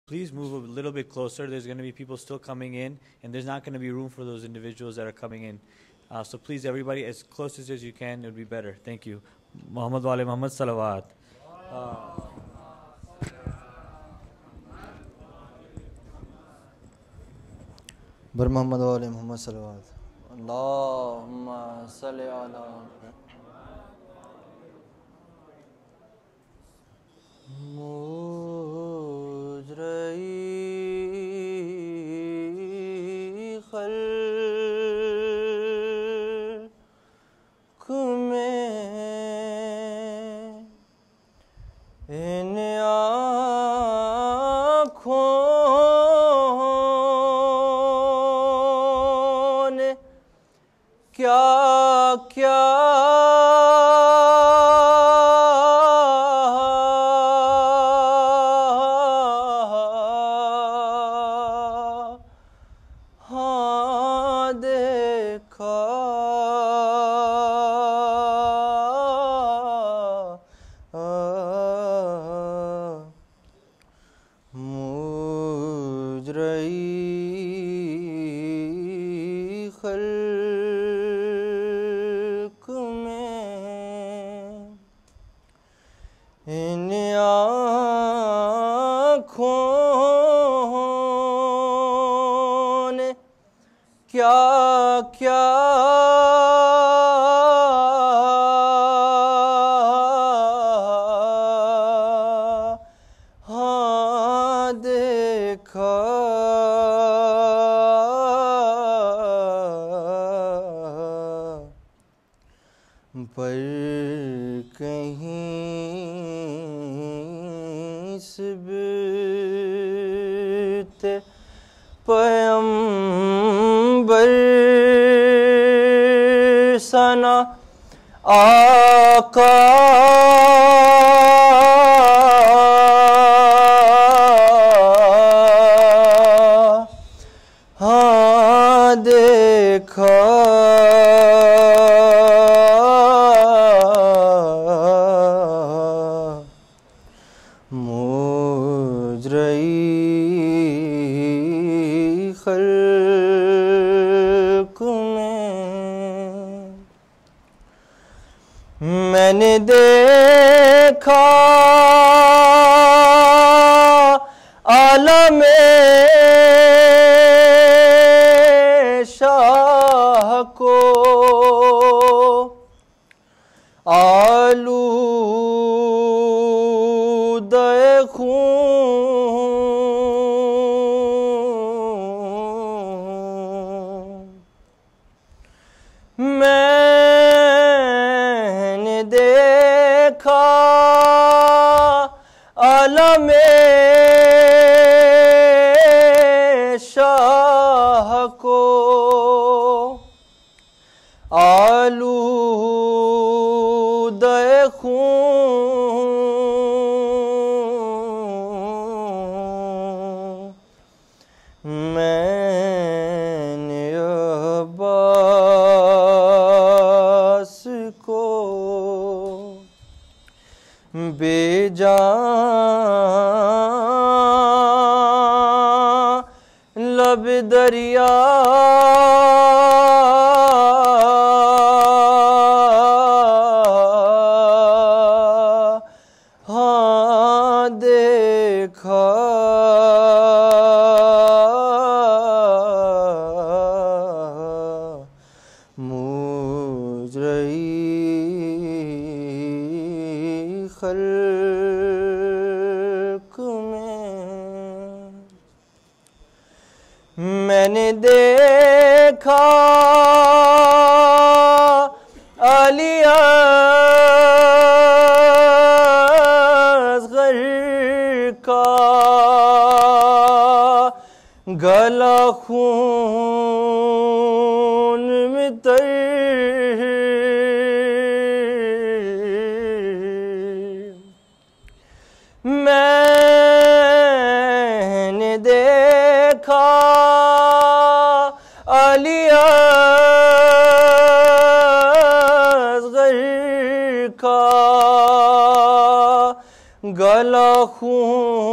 Please move a little bit closer. There's going to be people still coming in, and there's not going to be room for those individuals that are coming in. So please, everybody, as close as you can, it would be better. Thank you. Muhammad wa ali Muhammad salawat. बर मोहम्मद वाले मोहम्मद सल्लल्लाहु अल्लाहुम्मा सल्ली अला मुजरई खल्क़ में इन आँखों ने क्या क्या हाँ देखा मुजरई खल्क़ में इन आँखों ने क्या क्या हाँ देखा पर कहीं सिबत पैगंबर सना आका हाँ देखा मुजरई खल्क़ में मैंने देखा आलम शाह को आलूदे खून मैंने देखा आलम शाह को आलूदे खून मैंने अब्बास को बेजान लब दरिया हाँ देखा मुजरई खल्क़ में मैंने देखा अली असग़र का गला खून में तर मैंने देखा अली असग़र का गला खून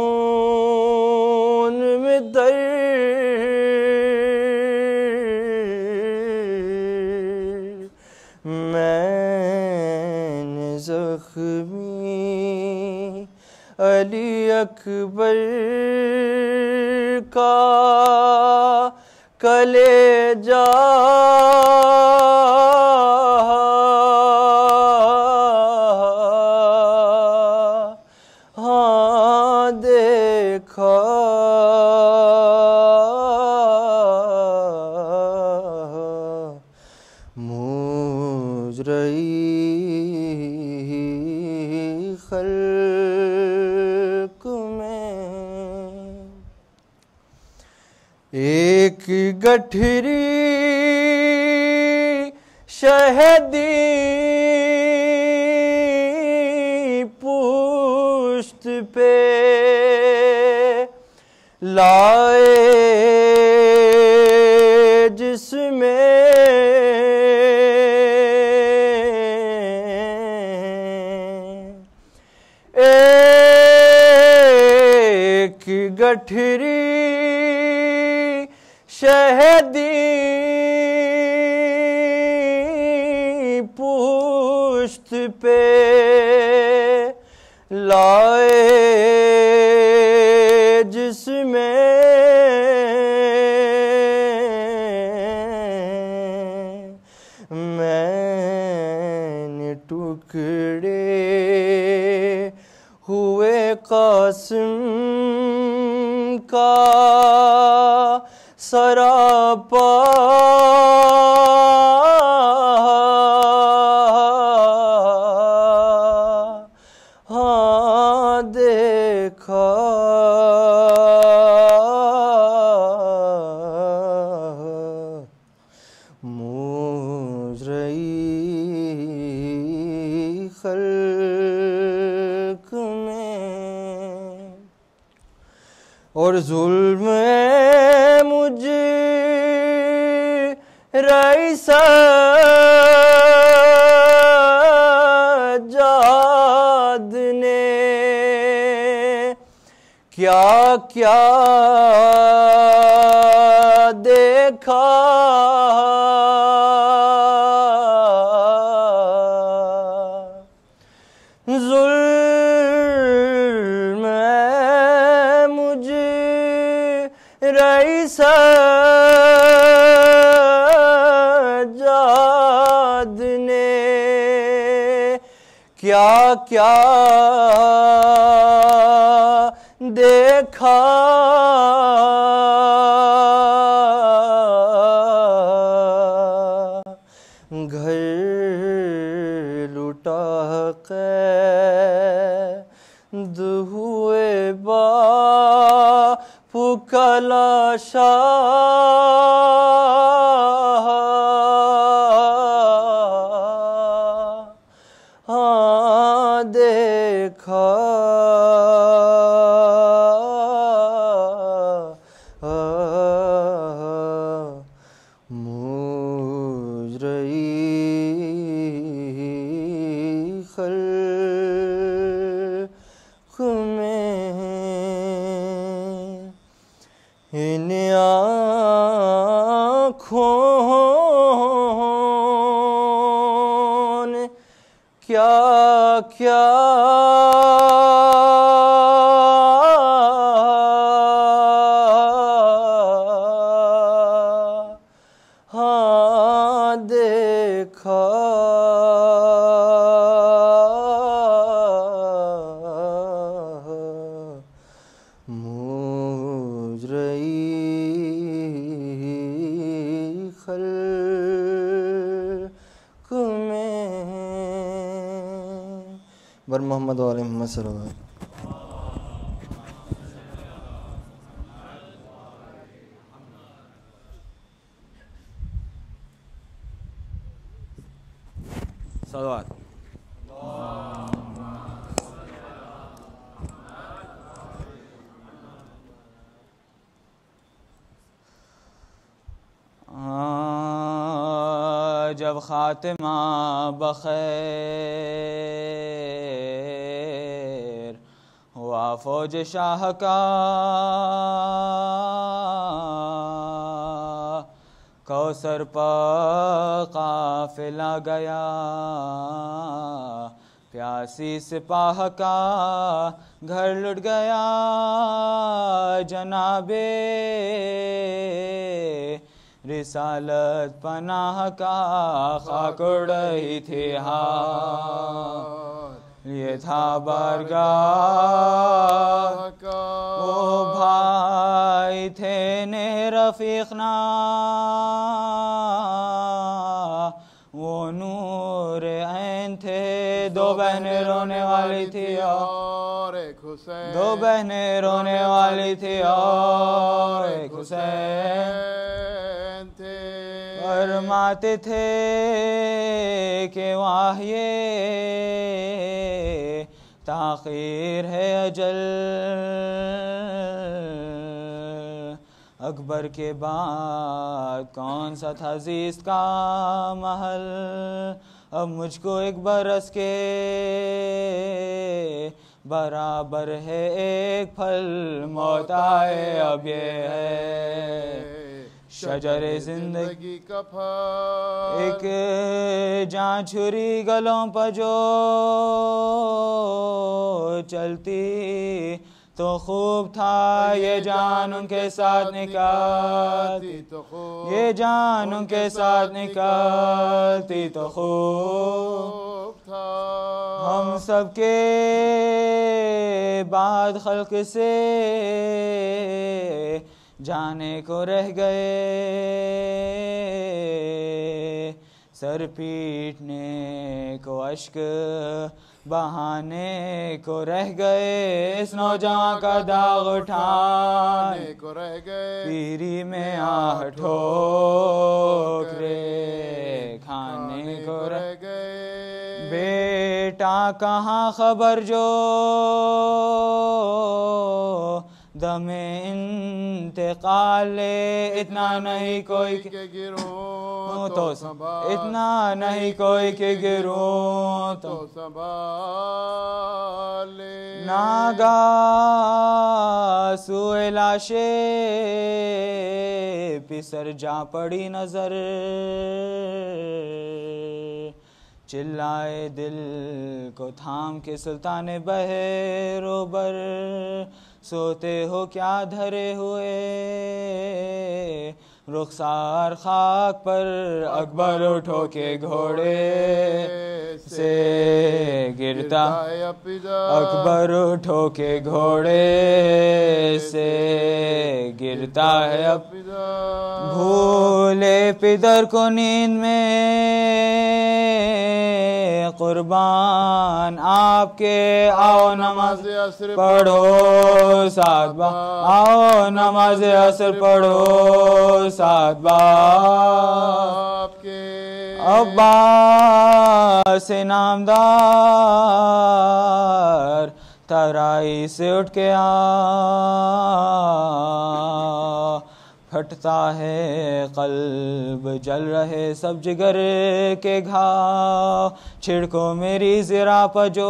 अली अकबर का कलेजा हाँ देखा मुजरई खल्क में एक गठरी शहदी पुश्त पे लाए जिसमें एक गठरी शहदी पुश्त पे लाए जिसमें मैंने टुकड़े हुए कासिम का सरापा हाँ देखा मुजरई खल्क में और जुल्म मुझे रईसा जाद ने क्या क्या देखा जुल्म मुझे रईसा जाद ने क्या क्या देखा घर लुटा कैद हुए बापू का लाशा हाँ देखा मुजरई खल्क में इन आँखों ने क्या क्या हाँ देखा मुजरई खल्क में बर मोहम्मद वाले मोहम्मद सल्लल्लाहु अलैहि सलवात। जब खातिमा बखैर हुआ फौज शाह का, कौसर पर काफिला गया, प्यासी सिपाह का घर लुट गया जनाबे रिसालत पनाह का खाक उड़ रही थी हाथ ये था बारगाह का वो भाई थे ने रफीकना वो नूर ऐन थे दो बहनें रोने वाली थी और एक हुसैन दो बहनें रोने वाली थी और एक हुसैन थे फरमाते थे कि वाह ये ताखीर है अजल अकबर के बाद कौन सा था जीस्त का महल अब मुझको एक बरस के बराबर है एक फल मौत आए अब ये है शजरे जिंदगी का फल एक जान छुरी गलों पर जो चलती तो खूब था ये जान उनके साथ निकालती तो खूब ये जान उनके साथ निकालती तो खूब था हम सबके बाद खल्क से जाने को रह गए सर पीटने को अश्क बहाने को रह गए इस नौजवान का दाग उठाने को रह गए पीरी में आह ठोकरे खाने को रह गए बेटा कहाँ खबर जो दमे इंतकाल इतना नहीं कोई के गिरूं तो इतना नहीं कोई के गिरूं तो संभाले नागा सुए लाशे पिसर जा पड़ी नजर चिल्लाए दिल को थाम के सुल्तान बहरोबर सोते हो क्या धरे हुए रुखसार खाक पर अकबर उठो के घोड़े से गिरता अकबर उठो के घोड़े से गिरता है अब भूले पिदर को नींद में कुर्बान आपके आओ नमाज असर पढ़ो सात बार आओ नमाज असर पढ़ो सात बार अब्बास नामदार तराई से उठ के आ फटता है कल्ब जल रहे सब जिगर के घाव छिड़को मेरी ज़रा पजो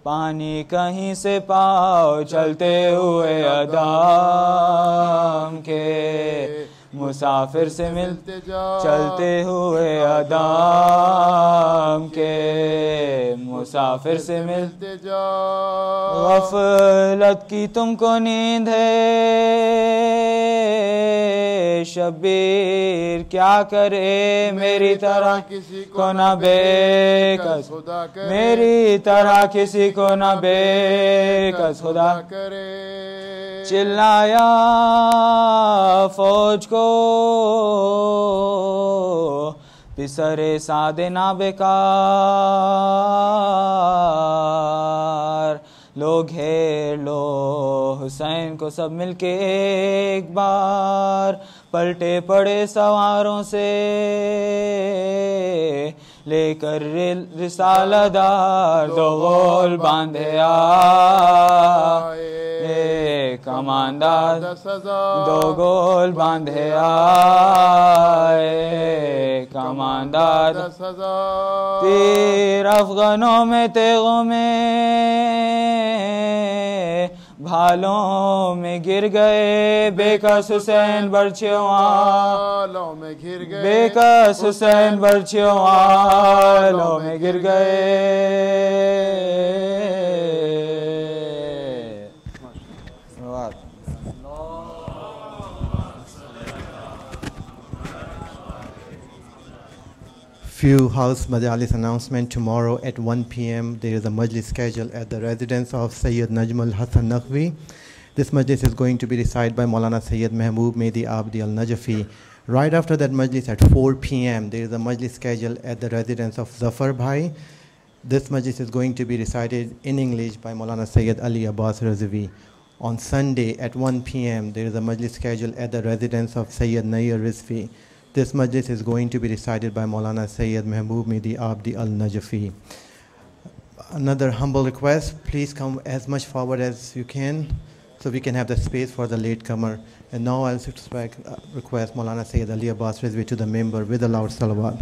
पानी कहीं से पाओ चलते हुए अदाम के मुसाफिर से मिलते जाओ चलते हुए अदाम के मुसाफिर से मिलते जाओ गफलत की तुमको नींद है शबीर क्या करे मेरी तरह किसी को न बेकस खुदा करे मेरी तरह किसी को न बेकस खुदा करे चिल्लाया फौज को पिसरे सादे ना बेकार लोग घेर लो हुसैन को सब मिलके एक बार पलटे पड़े सवारों से लेकर रिसालदार दो गोल बांधे आए कमांडर दो गोल बांधे आए कमांडर तीर अफगानों में तेगों में भालों में गिर गए बेकस हुसैन बरछियों भालों में घिर गए बेकस हुसैन बरछियों आलों में गिर गए। Few house majalis announcement. Tomorrow at 1 p.m. there is a majlis scheduled at the residence of Sayyid Najmul Hasan Naqvi. This majlis is going to be recited by Maulana Sayyid Mehboob Mehdi Abdi al-Najafi. Right after that majlis at 4 p.m. there is a majlis scheduled at the residence of Zafar Bhai. This majlis is going to be recited in English by Maulana Sayyid Ali Abbas Razavi. On Sunday at 1 p.m. there is a majlis scheduled at the residence of Sayyid Nair Rizvi. This majlis is going to be recited by Maulana Sayyid Mehboob Mehdi Abdi al-Najafi. Another humble request, please come as much forward as you can so we can have the space for the latecomer. And now I'll request Maulana Sayyid Ali Abbas Rizvi to the member with a loud salawat.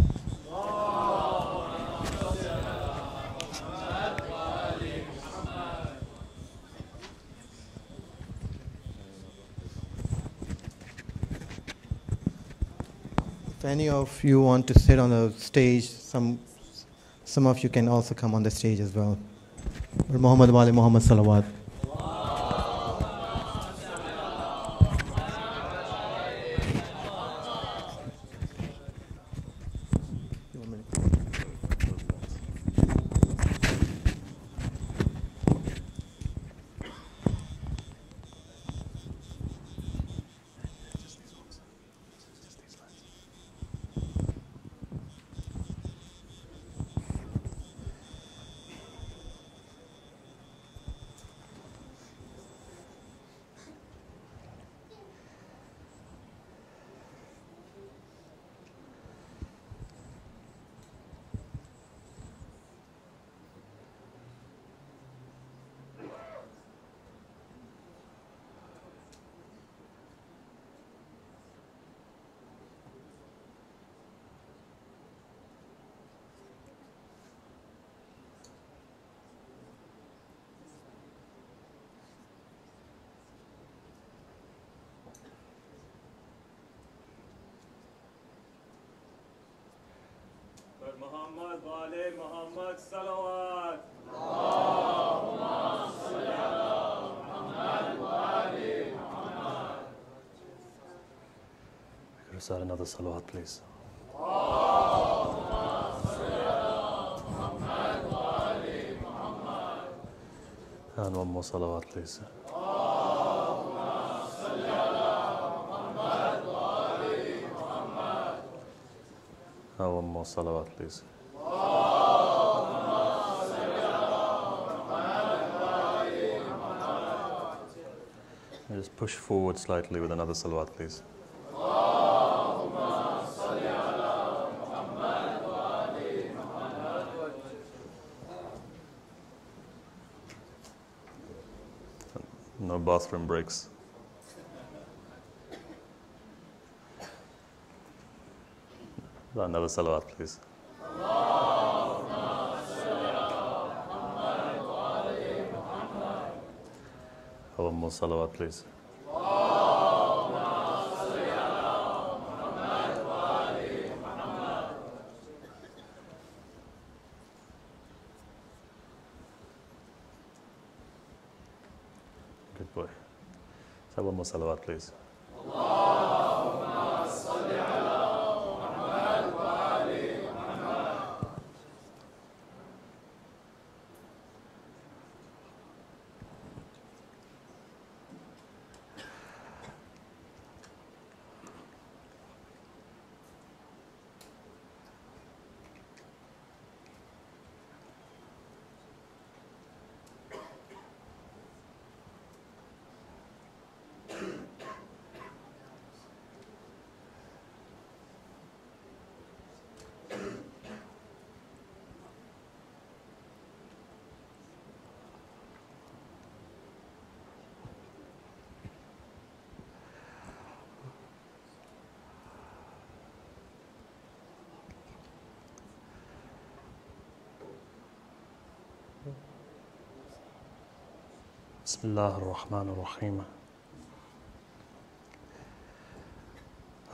If any of you want to sit on the stage, some of you can also come on the stage as well. Muhammad wa ali Muhammad salawat. Muhammad wa ali Muhammad salawat. Recite another salawat, please. And one more salawat, please. And one more salawat, please. And just push forward slightly with another salawat, please. No bathroom breaks. Another salawat, please. One more salawat, please. Good boy. So one more salawat, please. Bismillah ar-Rahman ar-Rahim.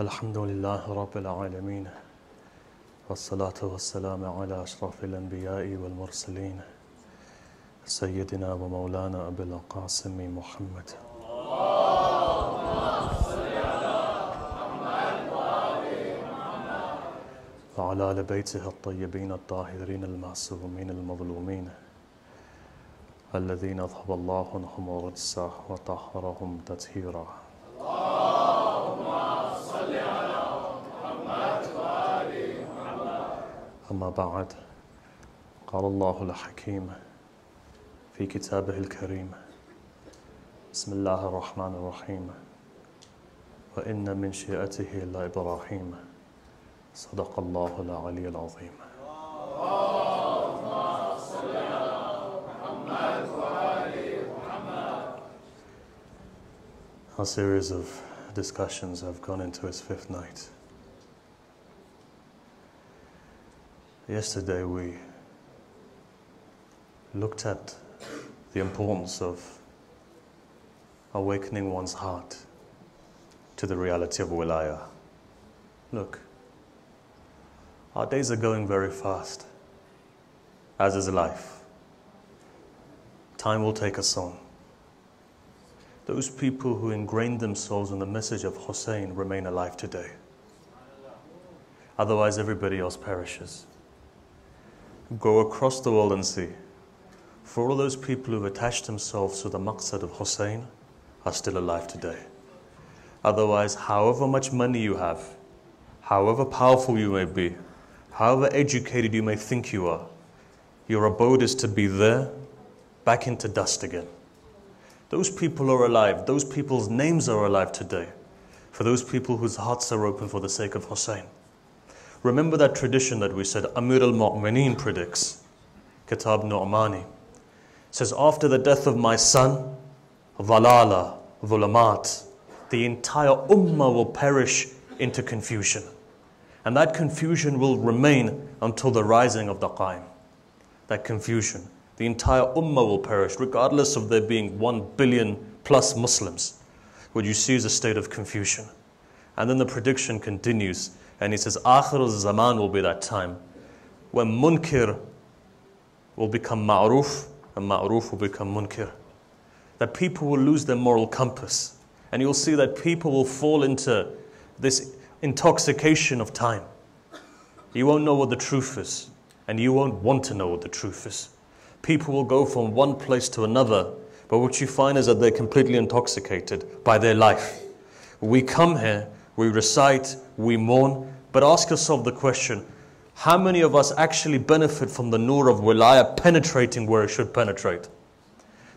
Alhamdulillah Rabbil Alameen. Wassalatu wassalamu ala ashrafil anbiya'i wal mursaleen. Sayyidina wa Mawlana Abil Qasimi Muhammad. وعلى آل بيته الطيبين الطاهرين المعصومين المظلومين الذين أذهب الله عنهم الرجس وطهرهم تطهيرا. اللهم صل على محمد وآل محمد. أما بعد، قال الله الحكيم في كتابه الكريم: بسم الله الرحمن الرحيم. وإن من شيئته لإبراهيم. صدق الله العلي العظيم. Our series of discussions have gone into its fifth night. Yesterday we looked at the importance of awakening one's heart to the reality of Wilayat. Look, our days are going very fast, as is life. Time will take us on. Those people who ingrained themselves in the message of Hussein remain alive today. Otherwise, everybody else perishes. Go across the world and see. For all those people who've attached themselves to the maqsad of Hussein are still alive today. Otherwise, however much money you have, however powerful you may be, however educated you may think you are, your abode is to be there, back into dust again. Those people are alive. Those people's names are alive today. For those people whose hearts are open for the sake of Hussein. Remember that tradition that we said Amir al-Mu'mineen predicts. Kitab Nu'mani says, after the death of my son, Dhalala, Dhulamat, the entire ummah will perish into confusion. And that confusion will remain until the rising of the Qaim. That confusion. The entire ummah will perish, regardless of there being 1 billion plus Muslims. What you see is a state of confusion. And then the prediction continues. And he says, Akhir al-Zaman will be that time when munkir will become ma'ruf and ma'ruf will become munkir. That people will lose their moral compass. And you'll see that people will fall into this intoxication of time. You won't know what the truth is, and you won't want to know what the truth is. People will go from one place to another, but what you find is that they're completely intoxicated by their life. We come here, we recite, we mourn, but ask yourself the question, how many of us actually benefit from the nur of Wilayat penetrating where it should penetrate?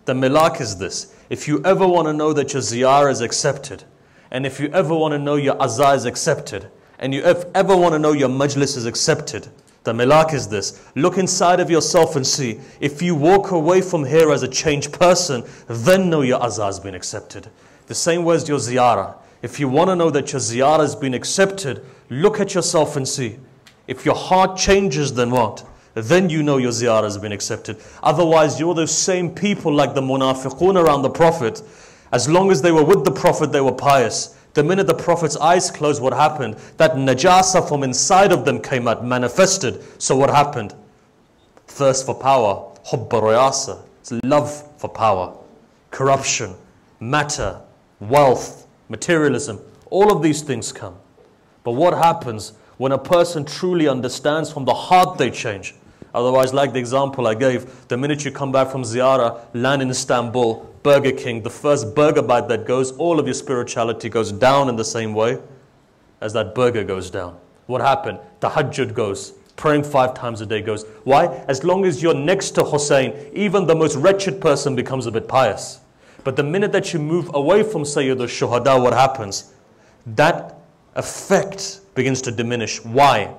The milak is this: if you ever want to know that your ziyarah is accepted, and if you ever want to know your azah is accepted, and you ever want to know your majlis is accepted, the milak is this: look inside of yourself and see. If you walk away from here as a changed person, then know your azah has been accepted. The same way as your ziyarah. If you want to know that your ziyarah has been accepted, look at yourself and see. If your heart changes, then what? Then you know your ziyarah has been accepted. Otherwise, you're those same people like the munafiqun around the Prophet. As long as they were with the Prophet, they were pious. The minute the Prophet's eyes closed, what happened? That najasa from inside of them came out, manifested. So what happened? Thirst for power, hubba riyasa. It's love for power, corruption, matter, wealth, materialism. All of these things come. But what happens when a person truly understands from the heart, they change? Otherwise, like the example I gave, the minute you come back from ziyarah, land in Istanbul, Burger King, the first burger bite that goes, all of your spirituality goes down in the same way as that burger goes down. What happened? Tahajjud goes. Praying 5 times a day goes. Why? As long as you're next to Hussein, even the most wretched person becomes a bit pious. But the minute that you move away from Sayyid al-Shuhada, what happens? That effect begins to diminish. Why?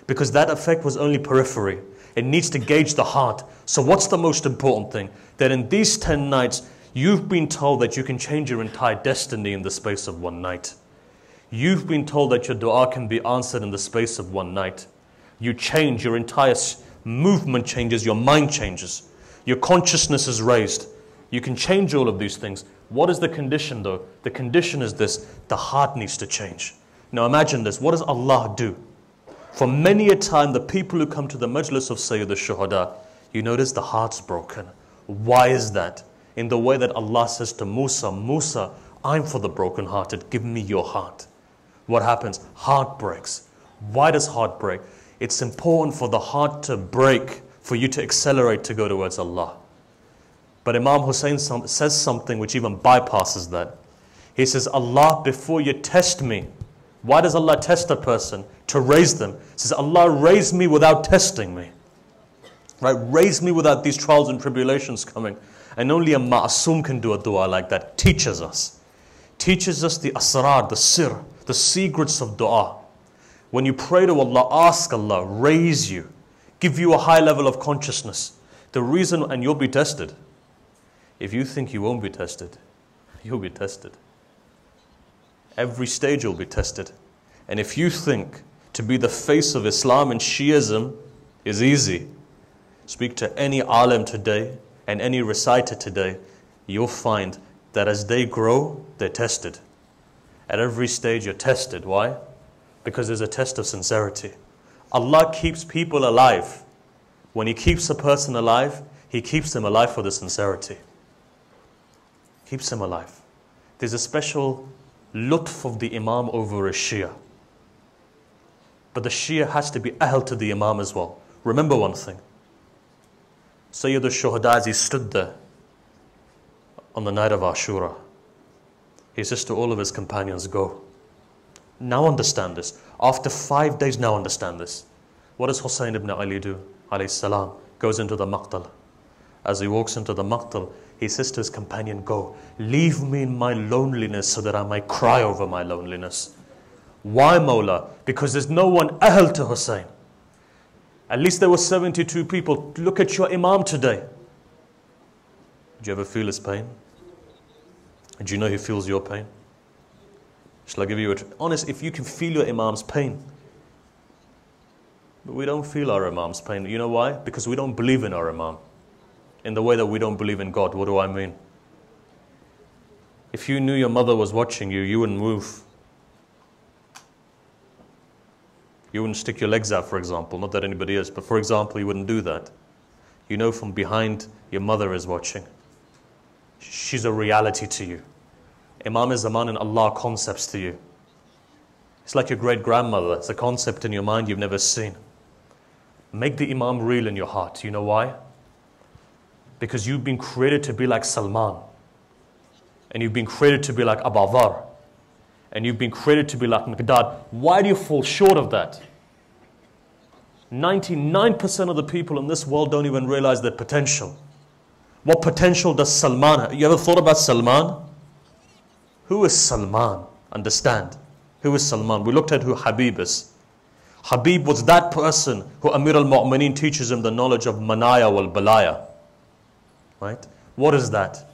Because that effect was only periphery. It needs to gauge the heart. So what's the most important thing? That in these 10 nights, you've been told that you can change your entire destiny in the space of 1 night. You've been told that your dua can be answered in the space of 1 night. You change, your entire movement changes, your mind changes. Your consciousness is raised. You can change all of these things. What is the condition though? The condition is this: the heart needs to change. Now imagine this. What does Allah do? For many a time, the people who come to the majlis of Sayyid al-Shuhada, you notice the heart's broken. Why is that? In the way that Allah says to Musa, Musa, I'm for the brokenhearted, give me your heart. What happens? Heart breaks. Why does heart break? It's important for the heart to break, for you to accelerate to go towards Allah. But Imam Hussein says something which even bypasses that. He says, Allah, before you test me, why does Allah test a person? To raise them. He says, Allah, raise me without testing me. Right? Raise me without these trials and tribulations coming. And only a ma'asum can do a dua like that. Teaches us. Teaches us the asrar, the sir, the secrets of dua. When you pray to Allah, ask Allah, raise you. Give you a high level of consciousness. The reason, and you'll be tested. If you think you won't be tested, you'll be tested. Every stage you'll be tested. And if you think to be the face of Islam and Shiism is easy, speak to any alim today and any reciter today, you'll find that as they grow, they're tested. At every stage you're tested. Why? Because there's a test of sincerity. Allah keeps people alive. When He keeps a person alive, He keeps them alive for the sincerity. Keeps them alive. There's a special lutf of the Imam over a Shia. But the Shia has to be ahl to the Imam as well. Remember one thing. Sayyid al-Shuhada, as he stood there on the night of Ashura, he says to all of his companions, go. Now understand this. After 5 days, now understand this. What does Hussein ibn Ali do? Alayhi salam. Goes into the maqtal. As he walks into the maqtal, he says to his companion, go. Leave me in my loneliness so that I might cry over my loneliness. Why, Mawla? Because there's no one ahl to Hussein. At least there were 72 people. Look at your Imam today. Did you ever feel his pain? Do you know he feels your pain? Shall I give you honest, if you can feel your Imam's pain. But we don't feel our Imam's pain. You know why? Because we don't believe in our Imam. In the way that we don't believe in God. What do I mean? If you knew your mother was watching you, you wouldn't move. You wouldn't stick your legs out, for example. Not that anybody is, but for example, you wouldn't do that. You know from behind your mother is watching. She's a reality to you. Imam Zaman and Allah concepts to you. It's like your great-grandmother. It's a concept in your mind you've never seen. Make the Imam real in your heart. You know why? Because you've been created to be like Salman. And you've been created to be like Abu Dhar. And you've been created to be like Miqdad. Why do you fall short of that? 99% of the people in this world don't even realize their potential. What potential does Salman have? You ever thought about Salman? Who is Salman? Understand. Who is Salman? We looked at who Habib is. Habib was that person who Amir al-Mu'mineen teaches him the knowledge of Manaya wal Balaya. Right? What is that?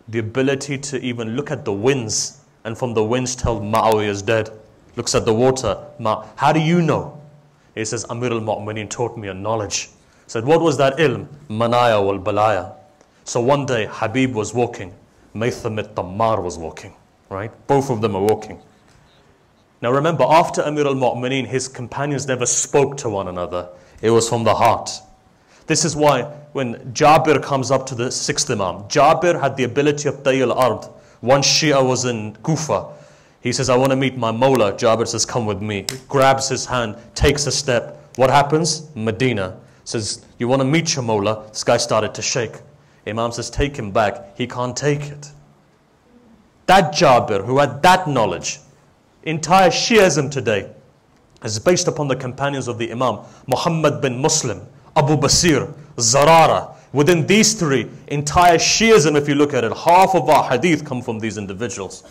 The ability to even look at the winds and from the winds tell Ma'awiya is dead. Looks at the water. How do you know? He says, Amir al-Mu'mineen taught me a knowledge. Said, what was that ilm? Manaya wal Balaya. So one day Habib was walking. Maytham al-Tammar was walking. Right? Both of them are walking. Now remember, after Amir al-Mu'mineen, his companions never spoke to one another. It was from the heart. This is why when Jabir comes up to the sixth Imam, Jabir had the ability of Tay al-Ard. One Shia was in Kufa. He says, I want to meet my Mawla. Jabir says, come with me. Grabs his hand, takes a step. What happens? Medina. Says, you want to meet your Mawla? This guy started to shake. Imam says, take him back. He can't take it. That Jabir, who had that knowledge, entire Shiism today is based upon the companions of the Imam. Muhammad bin Muslim, Abu Basir, Zahra. Within these three, entire Shiism, if you look at it, half of our hadith come from these individuals.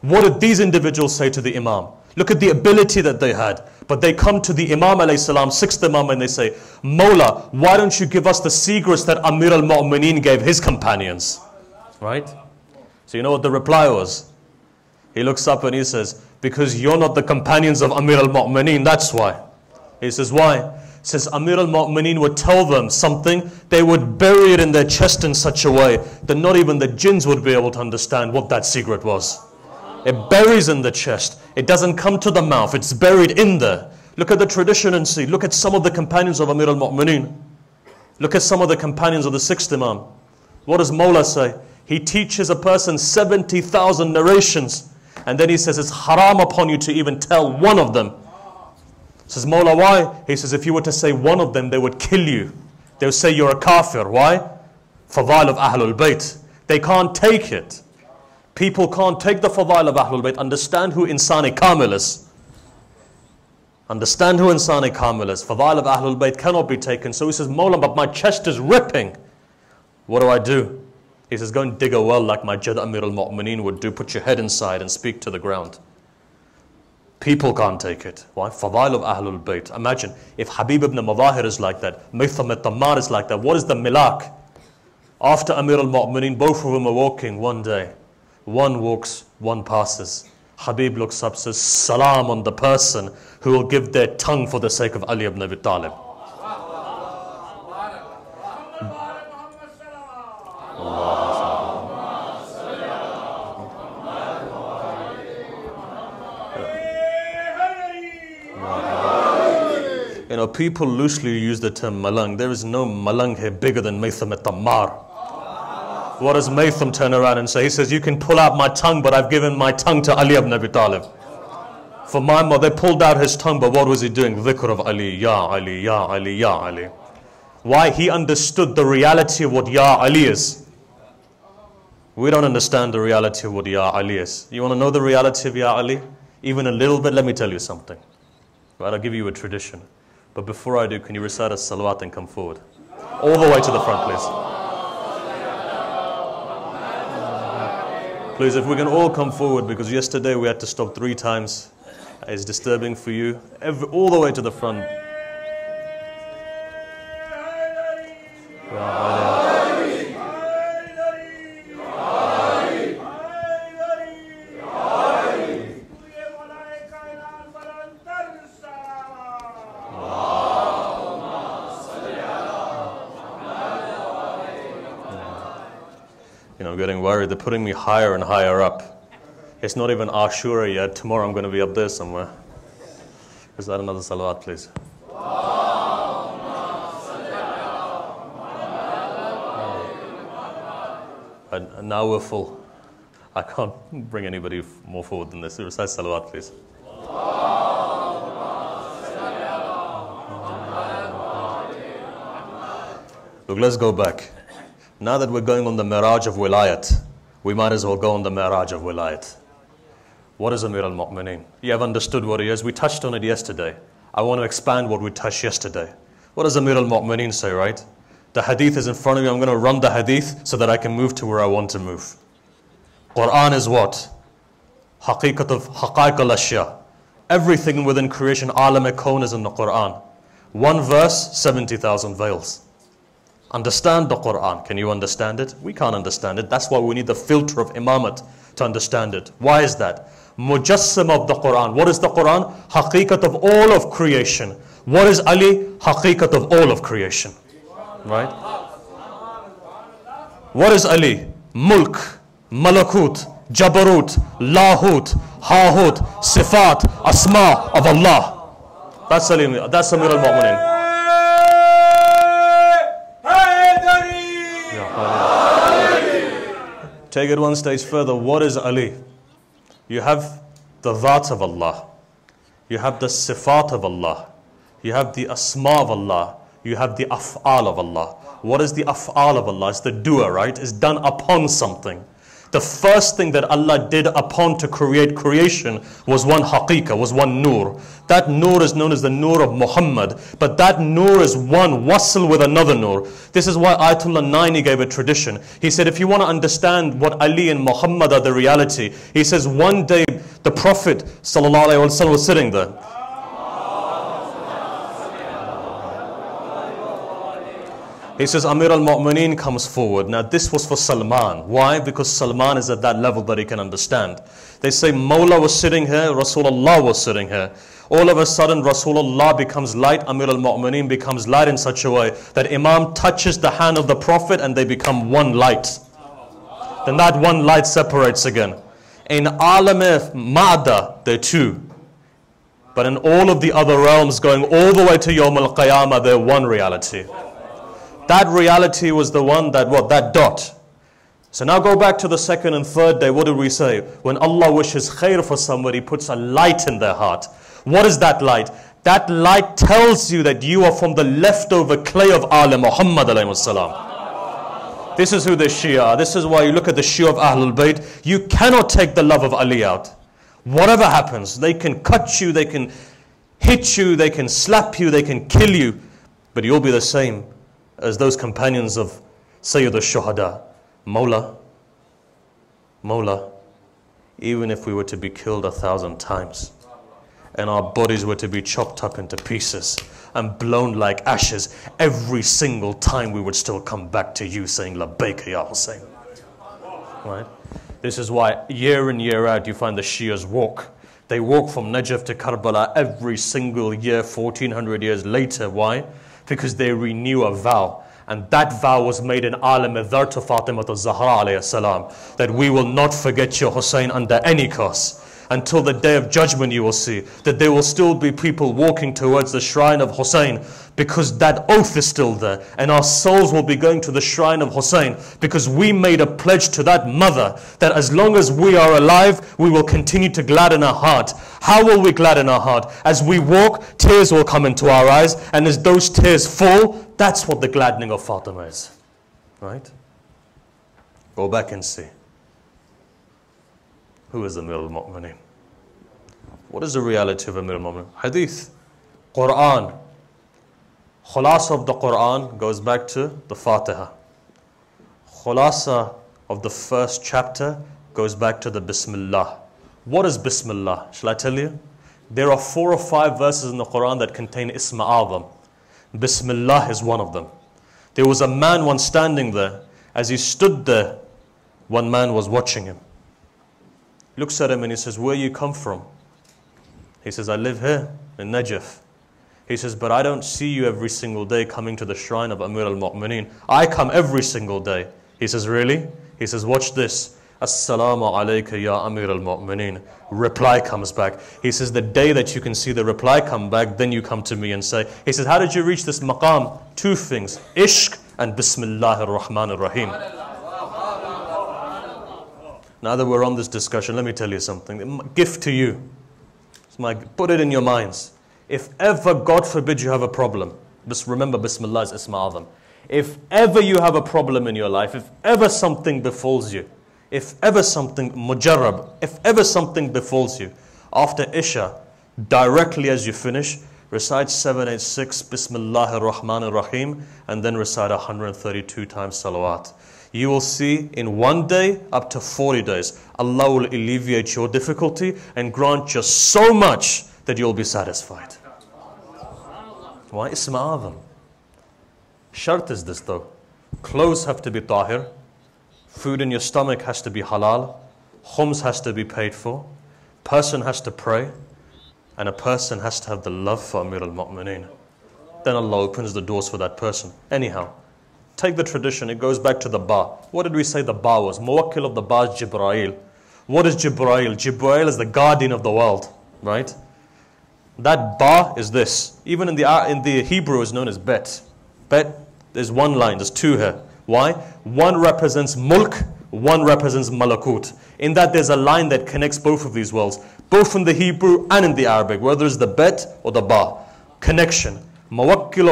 What did these individuals say to the Imam? Look at the ability that they had. But they come to the Imam alayhi salam, sixth Imam, and they say, Mawla, why don't you give us the secrets that Amir al-Mu'mineen gave his companions? Right? So you know what the reply was? He looks up and he says, because you're not the companions of Amir al-Mu'mineen, that's why. He says, why? Says Amir al-Mu'mineen would tell them something, they would bury it in their chest in such a way that not even the jinns would be able to understand what that secret was. It buries in the chest. It doesn't come to the mouth. It's buried in there. Look at the tradition and see. Look at some of the companions of Amir al-Mu'mineen. Look at some of the companions of the 6th Imam. What does Mawla say? He teaches a person 70,000 narrations. And then he says, it's haram upon you to even tell one of them. Says Mawla, why? He says, if you were to say one of them, they would kill you. They would say you're a kafir. Why? Fadail of Ahlul Bayt. They can't take it. People can't take the fadail of Ahlul Bayt. Understand who Insani Kamil is. Understand who Insani Kamil is. Fadail of Ahlul Bayt cannot be taken. So he says, Mawla, but my chest is ripping. What do I do? He says, go and dig a well like my Jad Amir al-Mu'mineen would do. Put your head inside and speak to the ground. People can't take it. Why? Fadail of Ahlul Bayt. Imagine if Habib ibn Madahir is like that, Maytham al-Tammar is like that. What is the milak? After Amir al-Mu'mineen, both of them are walking one day. One walks, one passes. Habib looks up, says, Salam on the person who will give their tongue for the sake of Ali ibn Abi Talib. You know, people loosely use the term malang. There is no malang here bigger than Maytham al-Tammar. What does Maytham turn around and say? He says, you can pull out my tongue, but I've given my tongue to Ali ibn Abi Talib. For my mother, they pulled out his tongue, but what was he doing? Dhikr of Ali, Ya Ali, Ya Ali, Ya Ali. Why? He understood the reality of what Ya Ali is. We don't understand the reality of what Ya Ali is. You want to know the reality of Ya Ali? Even a little bit? Let me tell you something. Right, I'll give you a tradition. But before I do, can you recite a salawat and come forward? All the way to the front, please. Please, if we can all come forward, because yesterday we had to stop 3 times. It's disturbing for you. All the way to the front. You know, I'm getting worried. They're putting me higher and higher up. It's not even Ashura yet. Tomorrow I'm going to be up there somewhere. Is that another salawat, please? And now we're full. I can't bring anybody more forward than this. Recite salawat, please. Look, let's go back. Now that we're going on the Miraj of Wilayat, we might as well go on the Miraj of Wilayat. What is Amir al-Mu'mineen? You have understood what he is. We touched on it yesterday. I want to expand what we touched yesterday. What does Amir al-Mu'mineen say, right? The hadith is in front of me. I'm going to run the hadith so that I can move to where I want to move. Quran is what? Haqiqat of haqaiq al-ashya. Everything within creation, alam-e-kawn is in the Quran. One verse, 70,000 veils. Understand the Quran. Can you understand it? We can't understand it. That's why we need the filter of imamat to understand it. Why is that? Mujassim of the Quran. What is the Quran? Haqiqat of all of creation. What is Ali? Haqiqat of all of creation. Right? What is Ali? Mulk, Malakut, Jabarut, Lahut, Hahut, Sifat, Asma of Allah. That's Ali. That's Amir al-Mu'mineen. Take it one stage further. What is Ali? You have the Dhat of Allah. You have the Sifat of Allah. You have the Asma of Allah. You have the Af'al of Allah. What is the Af'al of Allah? It's the doer, right? It's done upon something. The first thing that Allah did upon to create creation was one haqiqah, was one nur. That nur is known as the nur of Muhammad. But that nur is one wasl with another nur. This is why Ayatollah Naini gave a tradition. He said, if you want to understand what Ali and Muhammad are the reality, he says one day the Prophet ﷺ was sitting there. He says Amir al-Mu'mineen comes forward. Now this was for Salman. Why? Because Salman is at that level that he can understand. They say Mawla was sitting here, Rasulullah was sitting here. All of a sudden Rasulullah becomes light, Amir al-Mu'mineen becomes light in such a way that Imam touches the hand of the Prophet and they become one light. Then that one light separates again. In Alam Ma'da, they're two. But in all of the other realms going all the way to Yawm al-Qiyamah, they're one reality. That reality was the one that, that dot. So now go back to the second and third day. What did we say? When Allah wishes khair for somebody, He puts a light in their heart. What is that light? That light tells you that you are from the leftover clay of Ala Muhammad alayhi salam. This is who the Shia are. This is why you look at the Shia of Ahlul Bayt. You cannot take the love of Ali out. Whatever happens, they can cut you, they can hit you, they can slap you, they can kill you. But you'll be the same as those companions of Sayyid al-Shuhada. Mawla, even if we were to be killed 1,000 times and our bodies were to be chopped up into pieces and blown like ashes, every single time we would still come back to you saying, Labbaik ya Hussein. Right? This is why year in, year out you find the Shias walk. They walk from Najaf to Karbala every single year, 1400 years later. Why? Because they renew a vow. And that vow was made in Alam Adhar to Fatima to Zahra alayhi salam, that we will not forget your Hussein under any cost. Until the day of judgment you will see that there will still be people walking towards the shrine of Hussein because that oath is still there. And our souls will be going to the shrine of Hussein because we made a pledge to that mother that as long as we are alive, we will continue to gladden our heart. How will we gladden our heart? As we walk, tears will come into our eyes, and as those tears fall, that's what the gladdening of Fatima is. Right? Go back and see. Who is Amir al-Mu'mineen? What is the reality of Amir al-Mu'mineen? Hadith, Quran. Khulasa of the Quran goes back to the Fatiha. Khulasa of the first chapter goes back to the Bismillah. What is Bismillah? Shall I tell you? There are 4 or 5 verses in the Quran that contain Isma A'zam. Bismillah is one of them. There was a man once standing there. As he stood there, one man was watching him. Looks at him and he says, where you come from? He says, I live here in Najaf. He says, but I don't see you every single day coming to the shrine of Amir al-Mu'mineen. I come every single day. He says, really? He says, watch this. Assalamu alayka ya Amir al-Mu'mineen. Reply comes back. He says, the day that you can see the reply come back, then you come to me and say, he says, how did you reach this maqam? 2 things, ishq and Bismillah ar-Rahman ar-Rahim. Now that we're on this discussion, let me tell you something. Gift to you. Put it in your minds. If ever, God forbid, you have a problem, just remember Bismillah is Isma A'zam. If ever you have a problem in your life, if ever something befalls you, if ever something mujarrab, if ever something befalls you, after Isha, directly as you finish, recite 786 Bismillah ar-Rahman ar-Rahim and then recite 132 times salawat. You will see in one day up to 40 days, Allah will alleviate your difficulty and grant you so much that you'll be satisfied. Why? Isma A'zam. Shart is this though. Clothes have to be tahir. Food in your stomach has to be halal. Khums has to be paid for. Person has to pray. And a person has to have the love for Amir al-Mu'mineen. Then Allah opens the doors for that person. Anyhow, take the tradition, it goes back to the Ba. What did we say the Ba was? Muwakkil of the Ba is Jibreel. What is Jibreel? Jibreel is the guardian of the world, right? That Ba is this. Even in the Hebrew is known as Bet. Bet, there's one line, there's 2 here. Why? One represents Mulk, one represents Malakut. In that there's a line that connects both of these worlds, both in the Hebrew and in the Arabic, whether it's the Bet or the Ba. Connection. Muwakkil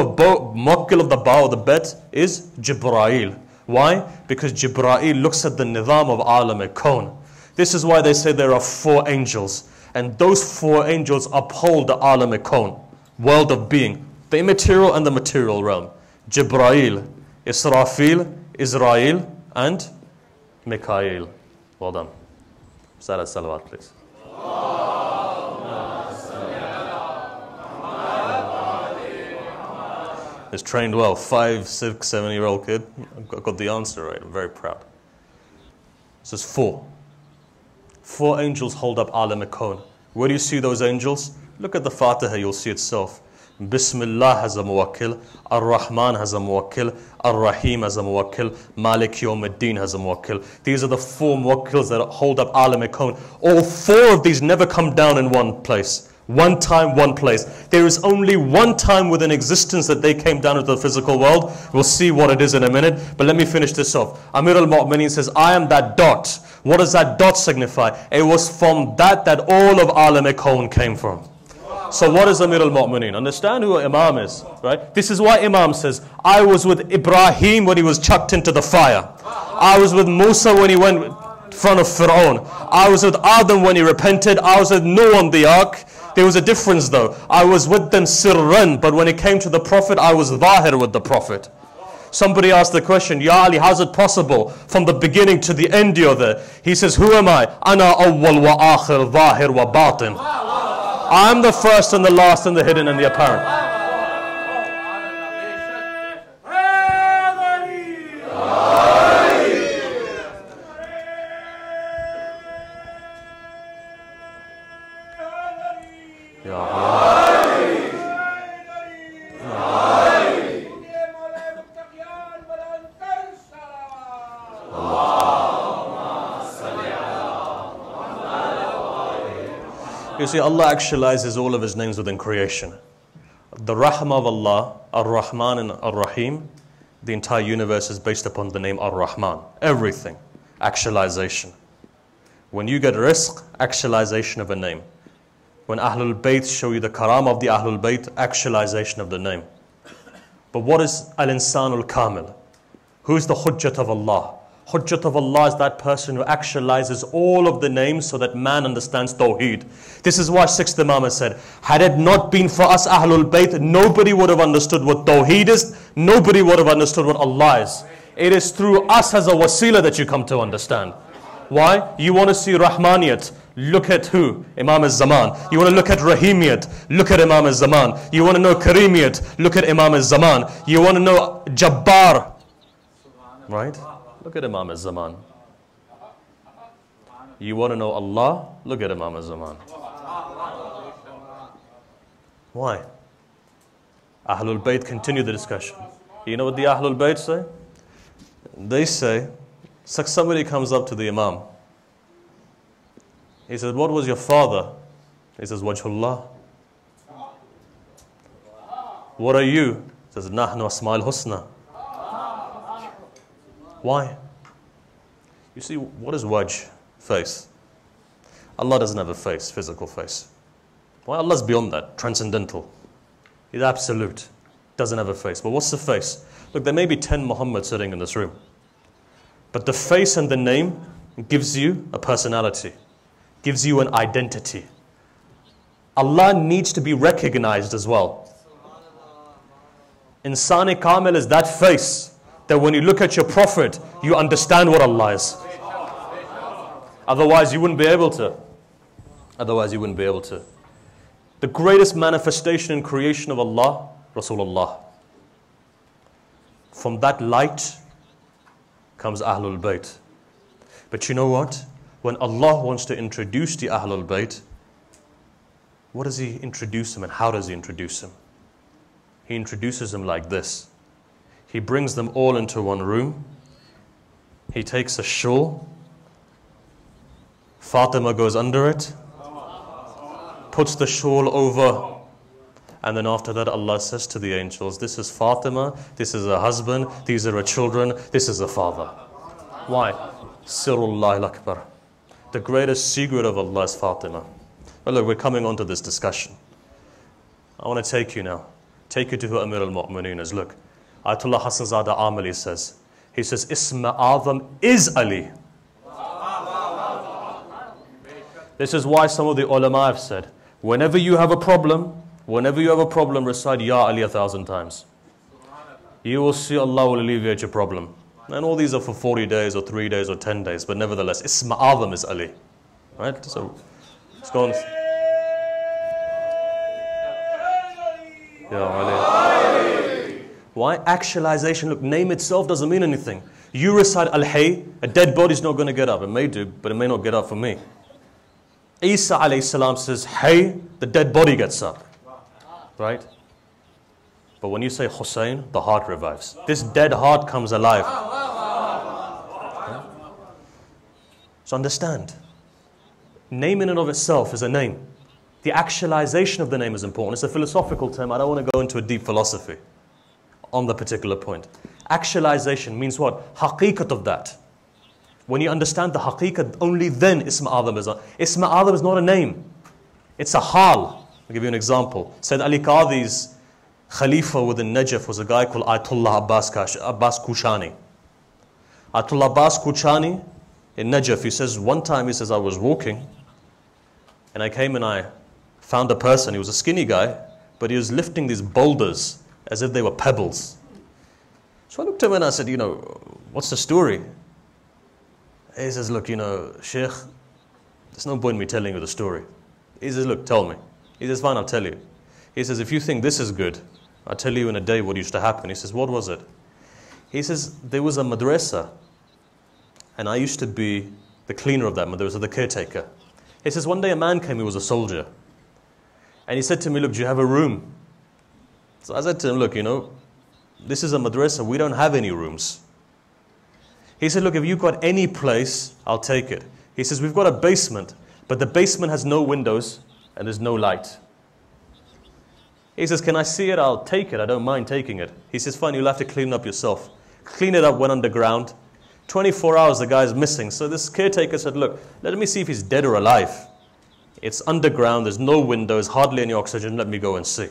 of the Ba or the Bet is Jibreel. Why? Because Jibreel looks at the nizam of Alam al-Kawn. This is why they say there are 4 angels. And those 4 angels uphold the Alam al-Kawn, world of being, the immaterial and the material realm. Jibreel, Israfil, Israel, and Mikael. Well done. Salah salawat, please. It's trained well. 5, 6, 7-year-old kid. I got the answer right. I'm very proud. It says 4. 4 angels hold up Alam al-Kawn. Where do you see those angels? Look at the Fatiha, you'll see itself. Bismillah has a muwakkil, Ar-Rahman has a muwakkil, Ar-Rahim has a muwakkil, Malik Yawmiddin has a muwakkil. These are the 4 muwakkils that hold up Alam al-Kawn. All 4 of these never come down in one place. One time, one place. There is only one time within existence that they came down into the physical world. We'll see what it is in a minute. But let me finish this off. Amir al-Mu'mineen says, I am that dot. What does that dot signify? It was from that all of Alam al-Kawn came from. So what is Amir al-Mu'mineen? Understand who Imam is, right? This is why Imam says, I was with Ibrahim when he was chucked into the fire. I was with Musa when he went in front of Fir'aun. I was with Adam when he repented. I was with Noah on the ark. There was a difference though. I was with them sirran, but when it came to the Prophet, I was zahir with the Prophet. Somebody asked the question, Ya Ali, how's it possible? From the beginning to the end you're there. He says, who am I? Ana awwal wa akhir, zahir wa batin. I'm the first and the last and the hidden and the apparent. You see, Allah actualizes all of His names within creation. The Rahmah of Allah, Ar-Rahman and Ar-Rahim, the entire universe is based upon the name Ar-Rahman. Everything, actualization. When you get rizq, actualization of a name. When Ahlul Bayt show you the karam of the Ahlul Bayt, actualization of the name. But what is Al-Insanul Kamil? Who is the Hujjat of Allah? Hujjat of Allah is that person who actualizes all of the names so that man understands Tawheed. This is why 6th Imam has said, had it not been for us Ahlul Bayt, nobody would have understood what Tawheed is, nobody would have understood what Allah is. It is through us as a wasila that you come to understand. Why? You want to see Rahmaniyat, look at who? Imam al-Zaman. You want to look at Rahimiyat, look at Imam al-Zaman. You want to know Karimiyat, look at Imam al-Zaman. You want to know Jabbar, right? Look at Imam al-Zaman. You want to know Allah? Look at Imam al-Zaman. Why? Ahlul Bayt continue the discussion. You know what the Ahlul Bayt say? They say, somebody comes up to the Imam. He says, what was your father? He says, Wajhullah. What are you? He says, Nahnu Asma'ul Husna. Why? You see, what is wajh? Face. Allah doesn't have a face, physical face. Why? Allah's beyond that, transcendental. He's absolute. Doesn't have a face. But what's the face? Look, there may be 10 Muhammad sitting in this room. But the face and the name gives you a personality, gives you an identity. Allah needs to be recognized as well. Insani Kamil is that face that when you look at your Prophet, you understand what Allah is. Otherwise, you wouldn't be able to. Otherwise, you wouldn't be able to. The greatest manifestation in creation of Allah, Rasulullah. From that light comes Ahlul Bayt. But you know what? When Allah wants to introduce the Ahlul Bayt, what does He introduce them and how does He introduce them? He introduces them like this. He brings them all into one room. He takes a shawl. Fatima goes under it, puts the shawl over, and then after that Allah says to the angels, this is Fatima, this is her husband, these are her children, this is her father. Why? Sirullah al-Akbar. The greatest secret of Allah is Fatima. Well, look, we're coming on to this discussion. I want to take you now. Take you to who Amir al-Mu'mineen is. Look, Ayatollah Hassan Zada Amali says, he says, Isma Azam is Ali. This is why some of the ulama have said, whenever you have a problem, recite Ya Ali 1,000 times. You will see Allah will alleviate your problem. And all these are for 40 days or 3 days or 10 days, but nevertheless, Isma Azam is Ali. Right? So, let's go on. Ya Ali. Why? Actualization. Look, name itself doesn't mean anything. You recite Al-Hayy, a dead body's not going to get up. It may do, but it may not get up for me. Isa alayhi salam says, hey, the dead body gets up. Right? But when you say Hussein, the heart revives. This dead heart comes alive. Right? So understand, name in and of itself is a name. The actualization of the name is important. It's a philosophical term. I don't want to go into a deep philosophy on the particular point. Actualization means what? Haqiqat of that. When you understand the haqiqat, only then Ism Azam is Ism Azam is not a name. It's a hal. I'll give you an example. Said Ali Qadhi's Khalifa within Najaf was a guy called Ayatollah Abbas Kushani. Ayatollah Abbas Kushani in Najaf, he says, one time he says, I was walking and I came and I found a person. He was a skinny guy, but he was lifting these boulders as if they were pebbles. So I looked at him and I said, you know, what's the story? He says, look, you know, Sheikh, there's no point in me telling you the story. He says, look, tell me. He says, fine, I'll tell you. He says, if you think this is good, I'll tell you in a day what used to happen. He says, what was it? He says, there was a madrasa, and I used to be the cleaner of that madrasa, the caretaker. He says, one day a man came, he was a soldier. And he said to me, look, do you have a room? So I said to him, look, you know, this is a madrasa, we don't have any rooms. He said, look, if you've got any place, I'll take it. He says, we've got a basement, but the basement has no windows and there's no light. He says, can I see it? I'll take it. I don't mind taking it. He says, fine, you'll have to clean it up yourself. Clean it up, went underground. 24 hours, the guy's missing. So this caretaker said, look, let me see if he's dead or alive. It's underground, there's no windows, hardly any oxygen, let me go and see.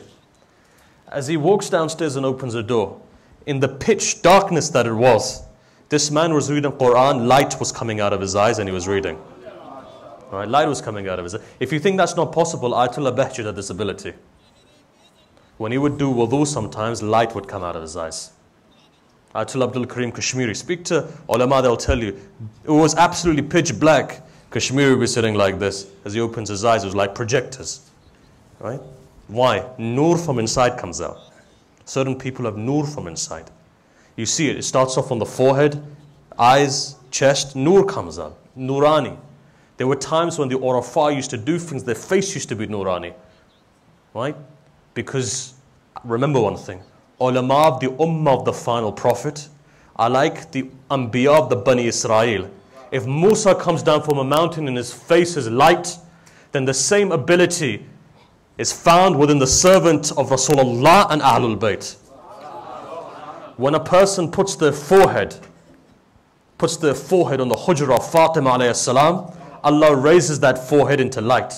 As he walks downstairs and opens the door, in the pitch darkness that it was, this man was reading Quran, light was coming out of his eyes and he was reading. All right, light was coming out of his eyes. If you think that's not possible, Ayatollah Bahjat had this ability. When he would do wudu sometimes, light would come out of his eyes. Ayatollah Abdul Karim Kashmiri, speak to ulama, they'll tell you, it was absolutely pitch black. Kashmiri would be sitting like this. As he opens his eyes, it was like projectors. Right? Why? Nur from inside comes out. Certain people have nur from inside. You see it. It starts off on the forehead, eyes, chest. Nur comes out. Nurani. There were times when the Urafa used to do things, their face used to be Nurani. Right? Because, remember one thing. Ulama of the Ummah of the final prophet are like the Anbiya of the Bani Israel. If Musa comes down from a mountain and his face is light, then the same ability is found within the servant of Rasulullah and Ahlul Bayt. When a person puts their forehead on the hujra of Fatima alayhi salam, Allah raises that forehead into light.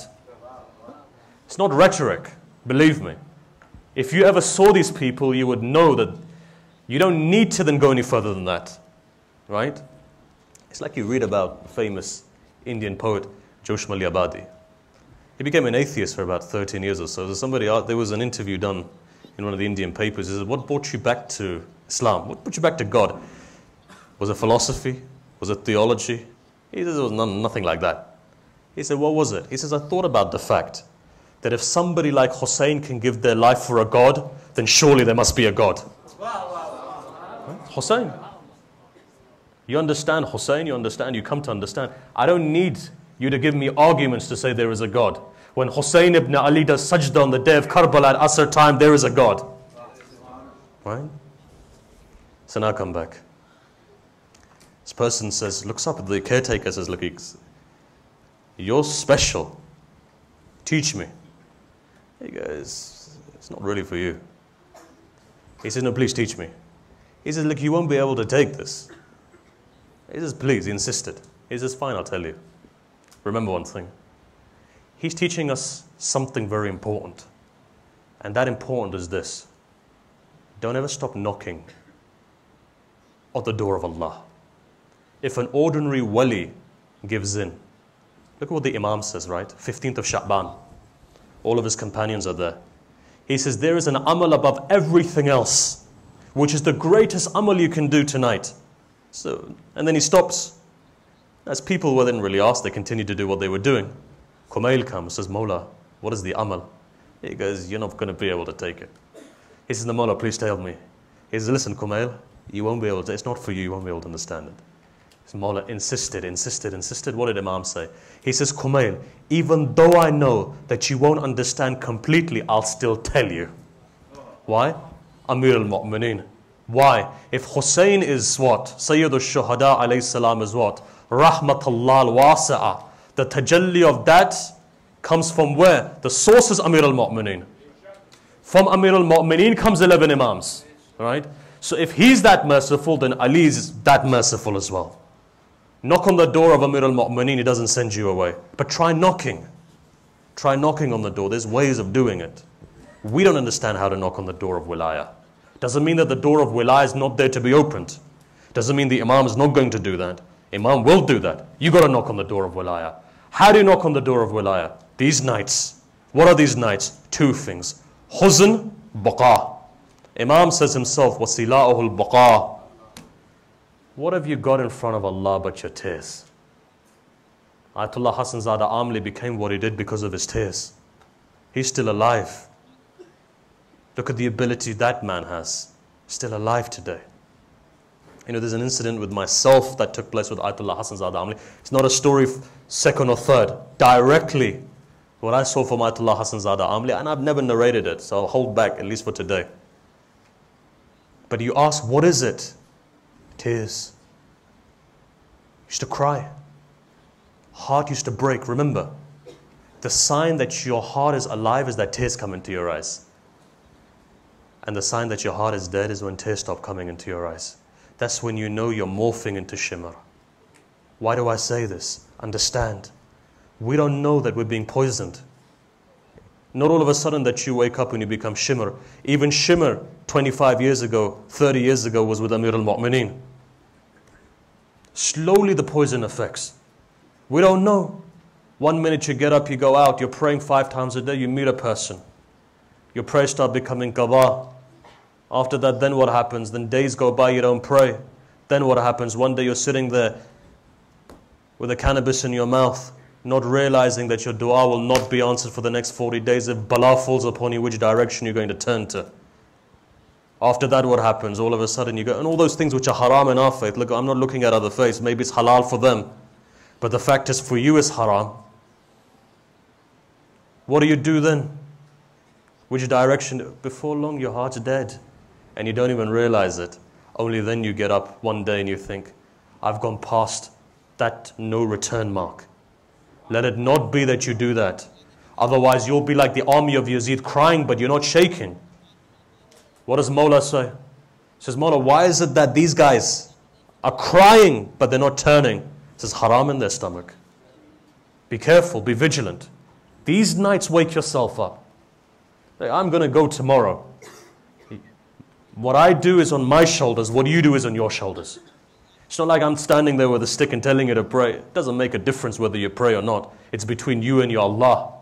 It's not rhetoric, believe me. If you ever saw these people, you would know that you don't need to then go any further than that. Right? It's like you read about famous Indian poet Josh Malyabadi. He became an atheist for about 13 years or so. There was an interview done in one of the Indian papers. He said, what brought you back to Islam? What brought you back to God? Was it philosophy? Was it theology? He says, it was nothing like that. He said, what was it? He says, I thought about the fact that if somebody like Hussein can give their life for a God, then surely there must be a God. Right? Hussein. You understand Hussein, you come to understand. I don't need you to give me arguments to say there is a God. When Hussein ibn Ali does sajda on the day of Karbala at Asr time, there is a God. Right? So now come back. This person says, looks up at the caretaker, says, look, you're special. Teach me. He goes, it's not really for you. He says, no, please teach me. He says, look, you won't be able to take this. He says, please, he insisted. He says, fine, I'll tell you. Remember one thing. He's teaching us something very important. And that important is this. Don't ever stop knocking at the door of Allah. If an ordinary wali gives in, look at what the Imam says, right? 15th of Sha'ban. All of his companions are there. He says, there is an amal above everything else, which is the greatest amal you can do tonight. So, and then he stops. As people were then really asked, they continued to do what they were doing. Kumail comes, says, Mawla, what is the amal? He goes, you're not going to be able to take it. He says, no, Mawla, please tell me. He says, listen, Kumail, you won't be able to, it's not for you, you won't be able to understand it. Mawla insisted. What did Imam say? He says, Kumail, even though I know that you won't understand completely, I'll still tell you. Why? Amir al-Mu'mineen. Why? If Hussein is what? Sayyid al-Shuhada alayhi salam is what? Rahmatullah al-Wasi'ah. The tajalli of that comes from where? The source is Amir al-Mu'mineen. From Amir al-Mu'mineen comes 11 Imams. Right? So if he's that merciful, then Ali is that merciful as well. Knock on the door of Amir al-Mu'mineen, he doesn't send you away. But try knocking. Try knocking on the door. There's ways of doing it. We don't understand how to knock on the door of Wilayah. Doesn't mean that the door of Wilayah is not there to be opened. Doesn't mean the Imam is not going to do that. Imam will do that. You got to knock on the door of Wilayah. How do you knock on the door of Wilayah? These nights. What are these nights? Two things. Huzn, baqa. Imam says himself, wasila'uhul baqa. What have you got in front of Allah but your tears? Ayatollah Hassan Zada Amli became what he did because of his tears. He's still alive. Look at the ability that man has. Still alive today. You know, there's an incident with myself that took place with Ayatollah Hassan Zada Amli. It's not a story second or third. Directly, what I saw from Ayatollah Hassan Zada Amli, and I've never narrated it, so I'll hold back at least for today. But you ask, what is it? Tears. Used to cry. Heart used to break. Remember, the sign that your heart is alive is that tears come into your eyes. And the sign that your heart is dead is when tears stop coming into your eyes. That's when you know you're morphing into shimmer. Why do I say this? Understand. We don't know that we're being poisoned. Not all of a sudden that you wake up and you become shimmer. Even shimmer 25 years ago, 30 years ago was with Amir al-Mu'mineen. Slowly the poison affects. We don't know. 1 minute you get up, you go out, you're praying 5 times a day, you meet a person. Your prayers start becoming qada. After that, then what happens? Then days go by, you don't pray. Then what happens? One day you're sitting there with a cannabis in your mouth, not realizing that your dua will not be answered for the next 40 days. If bala falls upon you, which direction you're going to turn to? After that, what happens? All of a sudden you go, and all those things which are haram in our faith, look, I'm not looking at other faiths, maybe it's halal for them, but the fact is for you it's haram. What do you do then? Which direction? Before long your heart's dead and you don't even realize it. Only then you get up one day and you think, I've gone past that no return mark. Let it not be that you do that. Otherwise you'll be like the army of Yazid, crying but you're not shaking. What does Mawla say? He says, Mawla, why is it that these guys are crying but they're not turning? He says, haram in their stomach. Be careful, be vigilant. These nights wake yourself up. I'm going to go tomorrow. What I do is on my shoulders, what you do is on your shoulders. It's not like I'm standing there with a stick and telling you to pray. It doesn't make a difference whether you pray or not. It's between you and your Allah.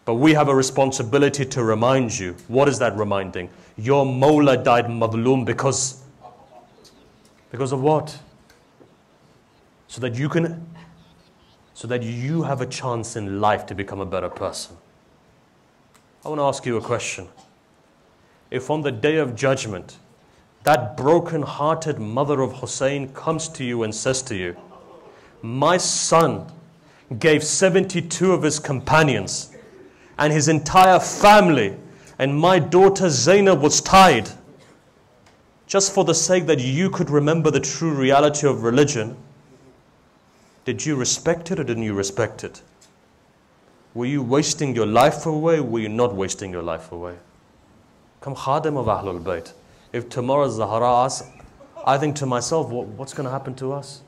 But we have a responsibility to remind you. What is that reminding? Your Mawla died madloom because of what? So that you have a chance in life to become a better person. I want to ask you a question. If on the day of judgment, that broken-hearted mother of Hussein comes to you and says to you, my son gave 72 of his companions and his entire family, and my daughter Zainab was tied, just for the sake that you could remember the true reality of religion, did you respect it or didn't you respect it? Were you wasting your life away? Were you not wasting your life away? Come khadim of Ahlul Bayt. If tomorrow Zahra asks, I think to myself, what's going to happen to us?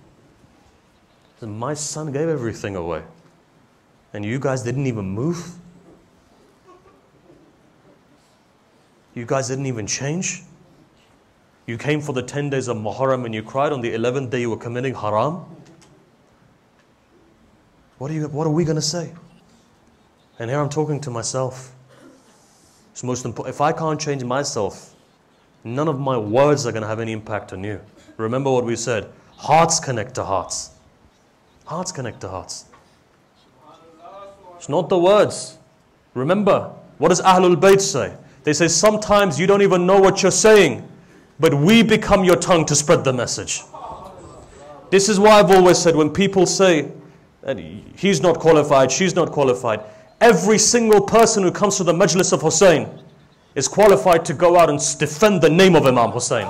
My son gave everything away. And you guys didn't even move? You guys didn't even change? You came for the 10 days of Muharram and you cried on the 11th day you were committing haram? What are we going to say? And here I'm talking to myself. It's most important. If I can't change myself, none of my words are going to have any impact on you. Remember what we said. Hearts connect to hearts. Hearts connect to hearts. It's not the words. Remember, what does Ahlul Bayt say? They say sometimes you don't even know what you're saying, but we become your tongue to spread the message. This is why I've always said, when people say that he's not qualified, she's not qualified, every single person who comes to the majlis of Hussein is qualified to go out and defend the name of Imam Hussein.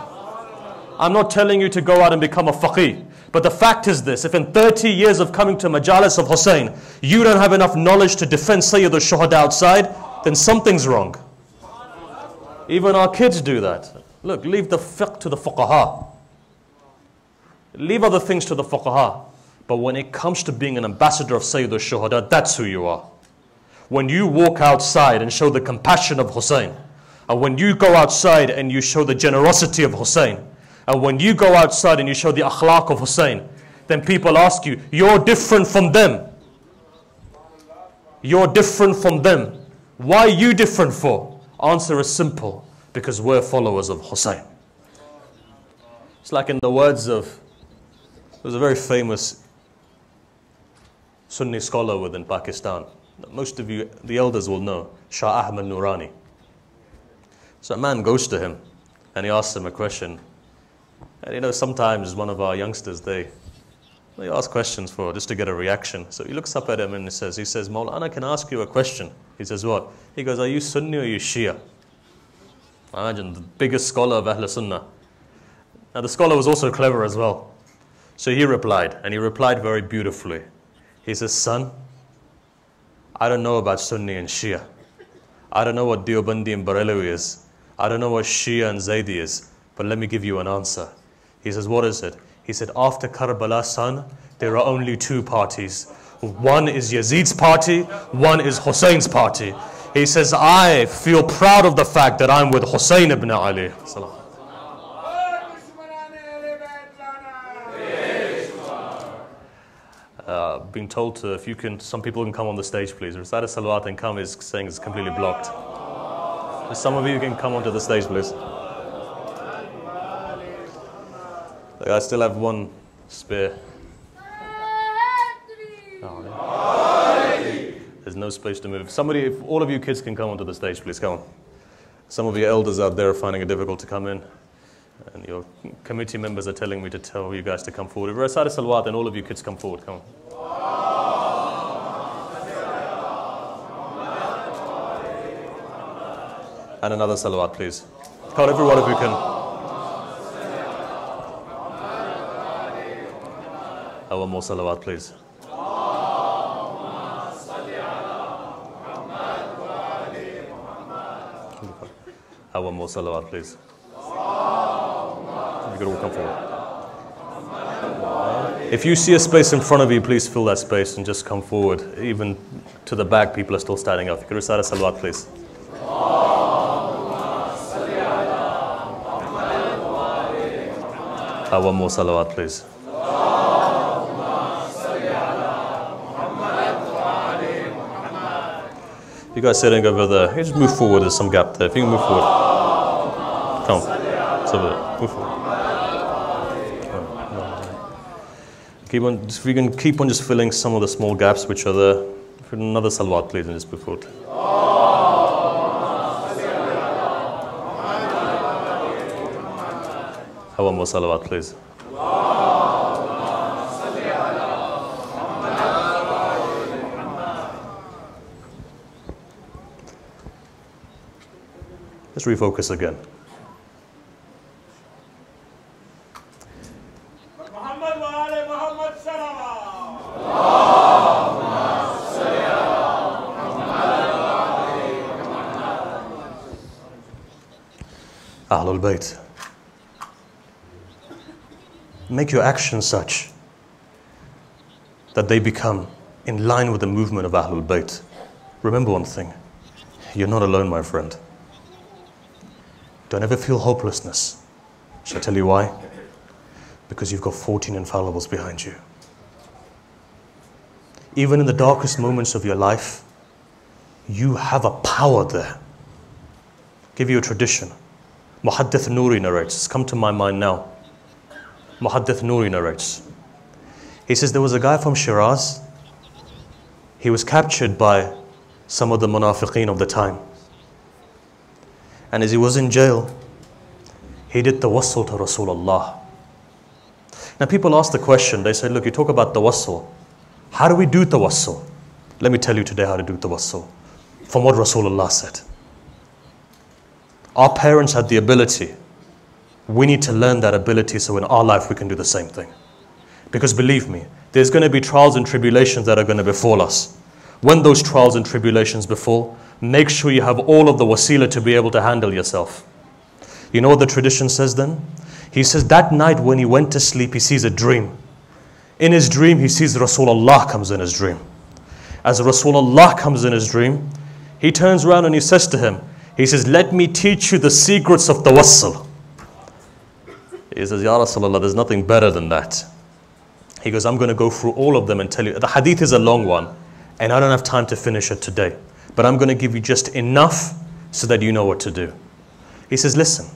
I'm not telling you to go out and become a faqih. But the fact is this, if in 30 years of coming to majalis of Hussein, you don't have enough knowledge to defend Sayyid al-Shuhada outside, then something's wrong. Even our kids do that. Look, leave the fiqh to the fuqaha. Leave other things to the fuqaha. But when it comes to being an ambassador of Sayyid al-Shuhada, that's who you are. When you walk outside and show the compassion of Hussein, and when you go outside and you show the generosity of Hussein, and when you go outside and you show the akhlaq of Hussein, then people ask you, you're different from them. You're different from them. Why are you different for? Answer is simple, because we're followers of Hussein. It's like in the words of, there's a very famous Sunni scholar within Pakistan. Most of you, the elders will know, Shah Ahmad Nurani. So a man goes to him and he asks him a question. And you know, sometimes one of our youngsters, they ask questions just to get a reaction. So he looks up at him and he says, Maulana, can I ask you a question? He says, what? He goes, are you Sunni or are you Shia? Imagine, the biggest scholar of Ahl Sunnah. Now the scholar was also clever as well. So he replied, and he replied very beautifully. He says, son, I don't know about Sunni and Shia. I don't know what Deobandi and Barelwi is. I don't know what Shia and Zaydi is. But let me give you an answer. He says, what is it? He said, after Karbala, son, there are only two parties. One is Yazid's party, one is Hussein's party. He says, I feel proud of the fact that I'm with Hussein ibn Ali. Being told to, if you can, some people can come on the stage, please. Recite a salawat and come is saying it's completely blocked. So some of you can come onto the stage, please. I still have one spare. There's no space to move. Somebody, if all of you kids can come onto the stage, please, come on. Some of your elders out there are finding it difficult to come in. And your committee members are telling me to tell you guys to come forward. Recite a salawat and all of you kids come forward, come on. And another salawat, please. Come on, every one of you can. One more salawat, please. One more salawat, please. You could all come forward. If you see a space in front of you, please fill that space and just come forward. Even to the back, people are still standing up. You could recite a salawat, please. One more salawat, please. You guys sitting over there, you just move forward, there's some gap there. If you can move forward. Come on. It's over there. Move forward. Keep on, if we can keep on just filling some of the small gaps which are there. Another salawat, please, and just move forward. One more salawat, please. Let's refocus again. Ahlul Bayt. Make your actions such that they become in line with the movement of Ahlul Bayt. Remember one thing, you're not alone, my friend. Don't ever feel hopelessness. Shall I tell you why? Because you've got 14 infallibles behind you. Even in the darkest moments of your life, you have a power there. I'll give you a tradition. Muhaddith Nuri narrates, it's come to my mind now. Muhaddith Nuri narrates. He says there was a guy from Shiraz. He was captured by some of the munafiqeen of the time. And as he was in jail, he did tawassul to Rasulullah. Now people ask the question, they say, look, you talk about tawassul. How do we do tawassul? Let me tell you today how to do tawassul. From what Rasulullah said. Our parents had the ability. We need to learn that ability so in our life we can do the same thing. Because believe me, there's going to be trials and tribulations that are going to befall us. When those trials and tribulations befall, make sure you have all of the wasila to be able to handle yourself. You know what the tradition says then? He says that night when he went to sleep, he sees a dream. In his dream, he sees Rasulullah comes in his dream. As Rasulullah comes in his dream, he turns around and he says to him, he says, let me teach you the secrets of tawassul. He says, Ya Rasulullah, there's nothing better than that. He goes, I'm going to go through all of them and tell you. The hadith is a long one, and I don't have time to finish it today. But I'm going to give you just enough so that you know what to do. He says, listen,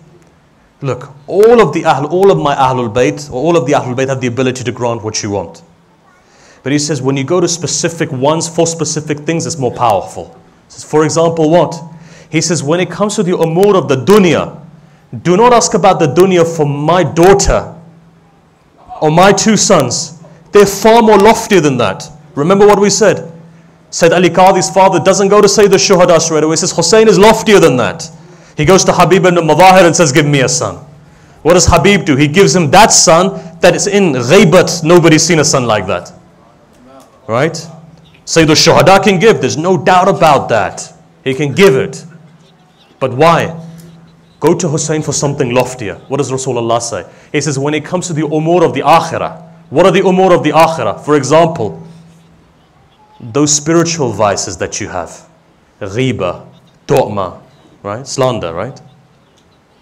look, all of my Ahlul Bayt, or all of the Ahlul Bayt have the ability to grant what you want. But he says, when you go to specific ones for specific things, it's more powerful. He says, for example, what? He says, when it comes to the umur of the dunya, do not ask about the dunya for my daughter or my two sons. They're far more loftier than that. Remember what we said? Said Ali Qadhi's father doesn't go to say the shuhada straight away. He says, Hussein is loftier than that. He goes to Habib ibn Madahir and says, give me a son. What does Habib do? He gives him that son that is in ghaybat. Nobody's seen a son like that. Right? Say the shuhada can give. There's no doubt about that. He can give it. But why? Go to Hussein for something loftier. What does Rasulullah say? He says, when it comes to the umur of the akhirah, what are the umur of the akhirah? For example, those spiritual vices that you have. Ghiba, tu'ma, right? Slander, right?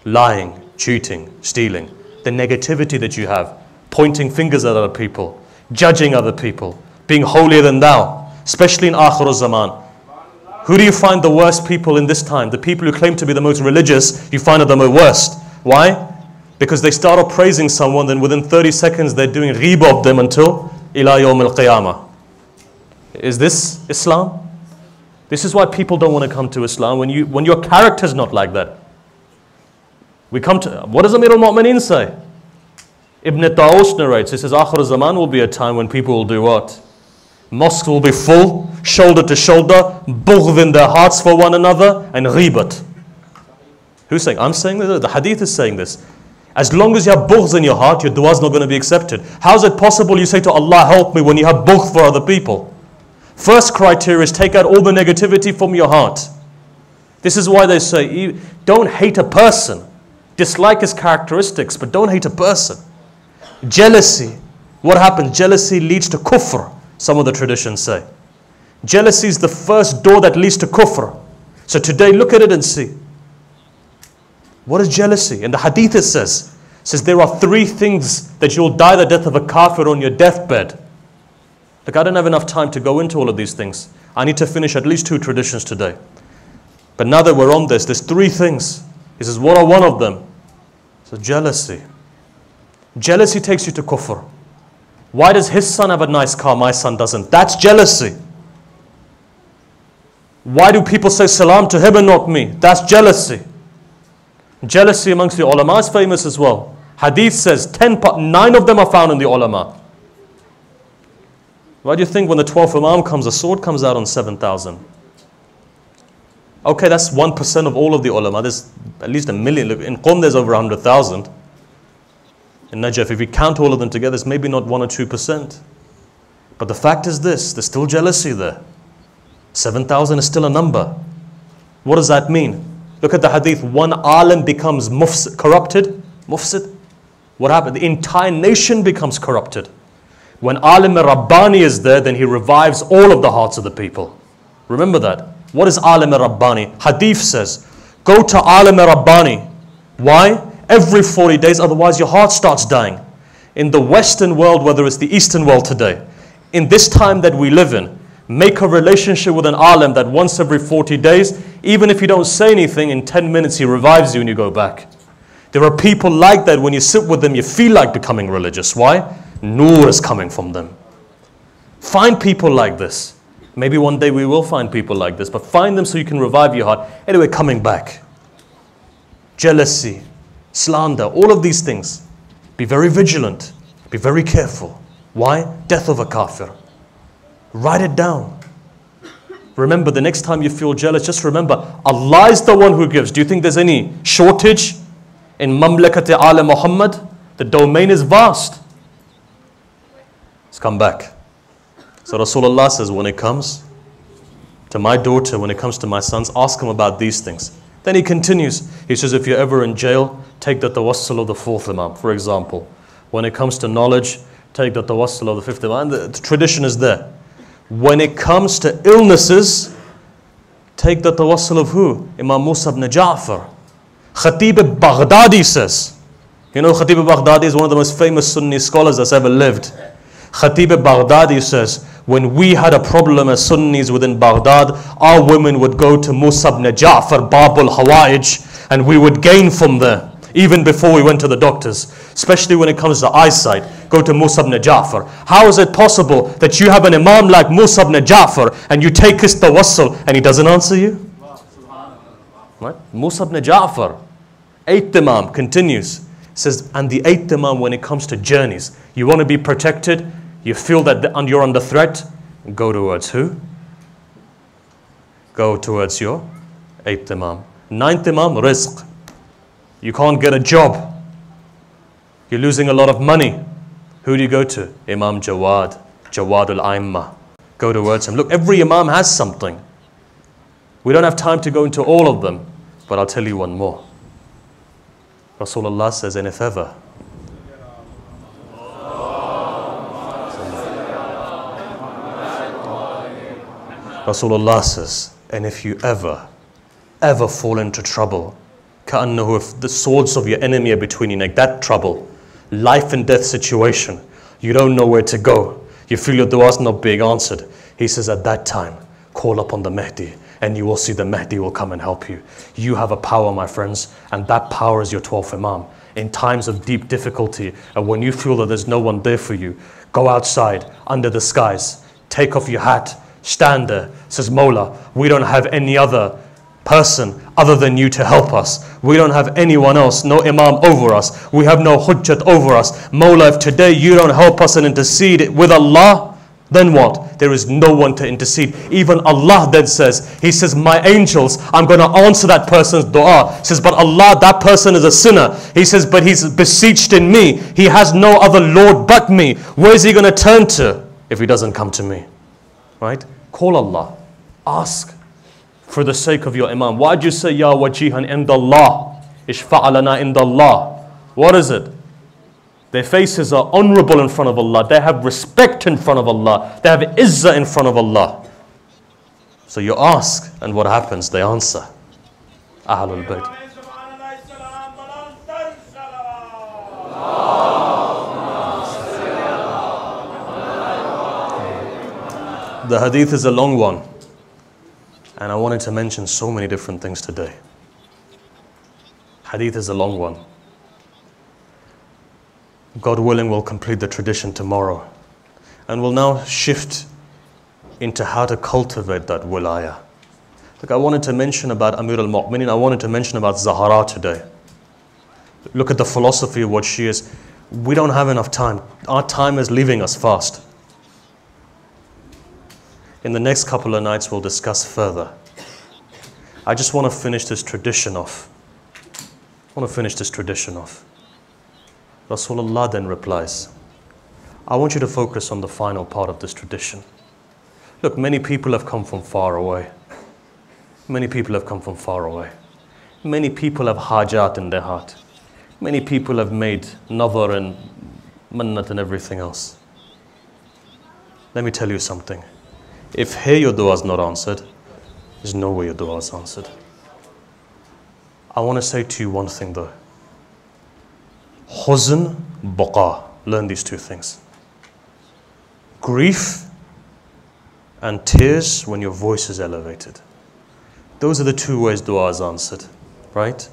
Lying, cheating, stealing. The negativity that you have. Pointing fingers at other people. Judging other people. Being holier than thou. Especially in Akhir zaman. Who do you find the worst people in this time? The people who claim to be the most religious, you find them the worst. Why? Because they start off praising someone, then within 30 seconds they're doing ghiba of them until ila yawm al-qiyamah. Is this Islam? This is why people don't want to come to Islam, when your character's not like that. We come to, what does Amir al-Mu'mineen say? Ibn Ta'us narrates, he says, Akhir zaman will be a time when people will do what? Mosques will be full, shoulder to shoulder, bughd in their hearts for one another, and ghibat. Who's saying? I'm saying this. The hadith is saying this. As long as you have bughd in your heart, your dua is not going to be accepted. How is it possible you say to Allah, help me, when you have bughd for other people? First criteria is take out all the negativity from your heart. This is why they say, don't hate a person. Dislike his characteristics, but don't hate a person. Jealousy. What happens? Jealousy leads to kufr. Some of the traditions say. Jealousy is the first door that leads to kufr. So today look at it and see. What is jealousy? In the hadith it says there are three things that you'll die the death of a kafir on your deathbed. Look, I don't have enough time to go into all of these things. I need to finish at least 2 traditions today. But now that we're on this, there's 3 things. He says, what are one of them? So jealousy. Jealousy takes you to kufr. Why does his son have a nice car, my son doesn't? That's jealousy. Why do people say salam to him and not me? That's jealousy. Jealousy amongst the ulama is famous as well. Hadith says 9 of them are found in the ulama. Why do you think when the 12th Imam comes, a sword comes out on 7,000? Okay, that's 1% of all of the ulama. There's at least 1 million. Look, in Qom there's over 100,000. In Najaf, if we count all of them together, it's maybe not 1 or 2%. But the fact is this, there's still jealousy there. 7,000 is still a number. What does that mean? Look at the hadith. One alim becomes corrupted. Mufsid. What happened? The entire nation becomes corrupted. When alim Rabbani is there, then he revives all of the hearts of the people. Remember that. What is alim Rabbani? Hadith says, go to alim Rabbani. Why? Every 40 days, otherwise your heart starts dying. In the Western world, whether it's the Eastern world today, in this time that we live in, make a relationship with an alim that once every 40 days, even if you don't say anything, in 10 minutes he revives you and you go back. There are people like that. When you sit with them, you feel like becoming religious. Why? Noor is coming from them. Find people like this. Maybe one day we will find people like this, but find them so you can revive your heart. Anyway, coming back. Jealousy, slander, all of these things. Be very vigilant. Be very careful. Why? Death of a kafir. Write it down. Remember, the next time you feel jealous, just remember, Allah is the one who gives. Do you think there's any shortage in Mamlakat Ala Muhammad? The domain is vast. Let's come back. So Rasulullah says, when it comes to my daughter, when it comes to my sons, ask them about these things. Then he continues. He says, if you're ever in jail, take the tawassul of the fourth Imam, for example. When it comes to knowledge, take the tawassul of the fifth Imam. The tradition is there. When it comes to illnesses, take the tawassul of who? Imam Musa ibn Ja'far. Khatib Baghdadi says, you know, Khatib Baghdadi is one of the most famous Sunni scholars that's ever lived. Khatib Baghdadi says, when we had a problem as Sunnis within Baghdad, our women would go to Musa ibn Ja'far, Babul Hawaij, and we would gain from there, even before we went to the doctors. Especially when it comes to eyesight, go to Musa ibn Ja'far. How is it possible that you have an Imam like Musa ibn Ja'far and you take his tawassul and he doesn't answer you? Right? Musa ibn Ja'far, 8th Imam, continues. Says, and the 8th Imam, when it comes to journeys, you want to be protected, you feel that you're under threat, go towards who? Go towards your 8th Imam. 9th Imam, rizq. You can't get a job. You're losing a lot of money. Who do you go to? Imam Jawad, Jawad al-Aimma. Go towards him. Look, every Imam has something. We don't have time to go into all of them, but I'll tell you one more. Rasulullah says, and if ever Rasulullah says, and if you ever fall into trouble, كأنه, if the swords of your enemy are between you, like that trouble, life and death situation, you don't know where to go, you feel your du'a's not being answered, he says, at that time, call upon the Mahdi, and you will see the Mahdi will come and help you. You have a power, my friends, and that power is your 12th Imam. In times of deep difficulty, and when you feel that there's no one there for you, go outside, under the skies, take off your hat, stand there, says, Mawla, we don't have any other person other than you to help us. We don't have anyone else, no Imam over us. We have no hujjat over us. Mawla, if today you don't help us and intercede with Allah, then what? There is no one to intercede. Even Allah then says, He says, my angels, I'm going to answer that person's dua. He says, but Allah, that person is a sinner. He says, but he's beseeched in me. He has no other Lord but me. Where is he going to turn to if he doesn't come to me? Right? Call Allah. Ask for the sake of your Imam. Why do you say, Ya wajihan indallah? Ishfa'alana indallah. What is it? Their faces are honorable in front of Allah. They have respect in front of Allah. They have izzah in front of Allah. So you ask, and what happens? They answer. Ahlul Bayt. The hadith is a long one, and I wanted to mention so many different things today. Hadith is a long one. God willing, we'll complete the tradition tomorrow. And we'll now shift into how to cultivate that wilayah. Look, I wanted to mention about Amir al-Mu'minin. I wanted to mention about Zahra today. Look at the philosophy of what she is. We don't have enough time. Our time is leaving us fast. In the next couple of nights, we'll discuss further. I just want to finish this tradition off. Rasulullah then replies, I want you to focus on the final part of this tradition. Look, many people have come from far away. Many people have come from far away. Many people have hajat in their heart. Many people have made nadhar and mannat and everything else. Let me tell you something. If here your dua is not answered, there's no way your dua is answered. I want to say to you one thing though. Huzn, baqa. Learn these two things. Grief and tears when your voice is elevated. Those are the two ways dua is answered, right?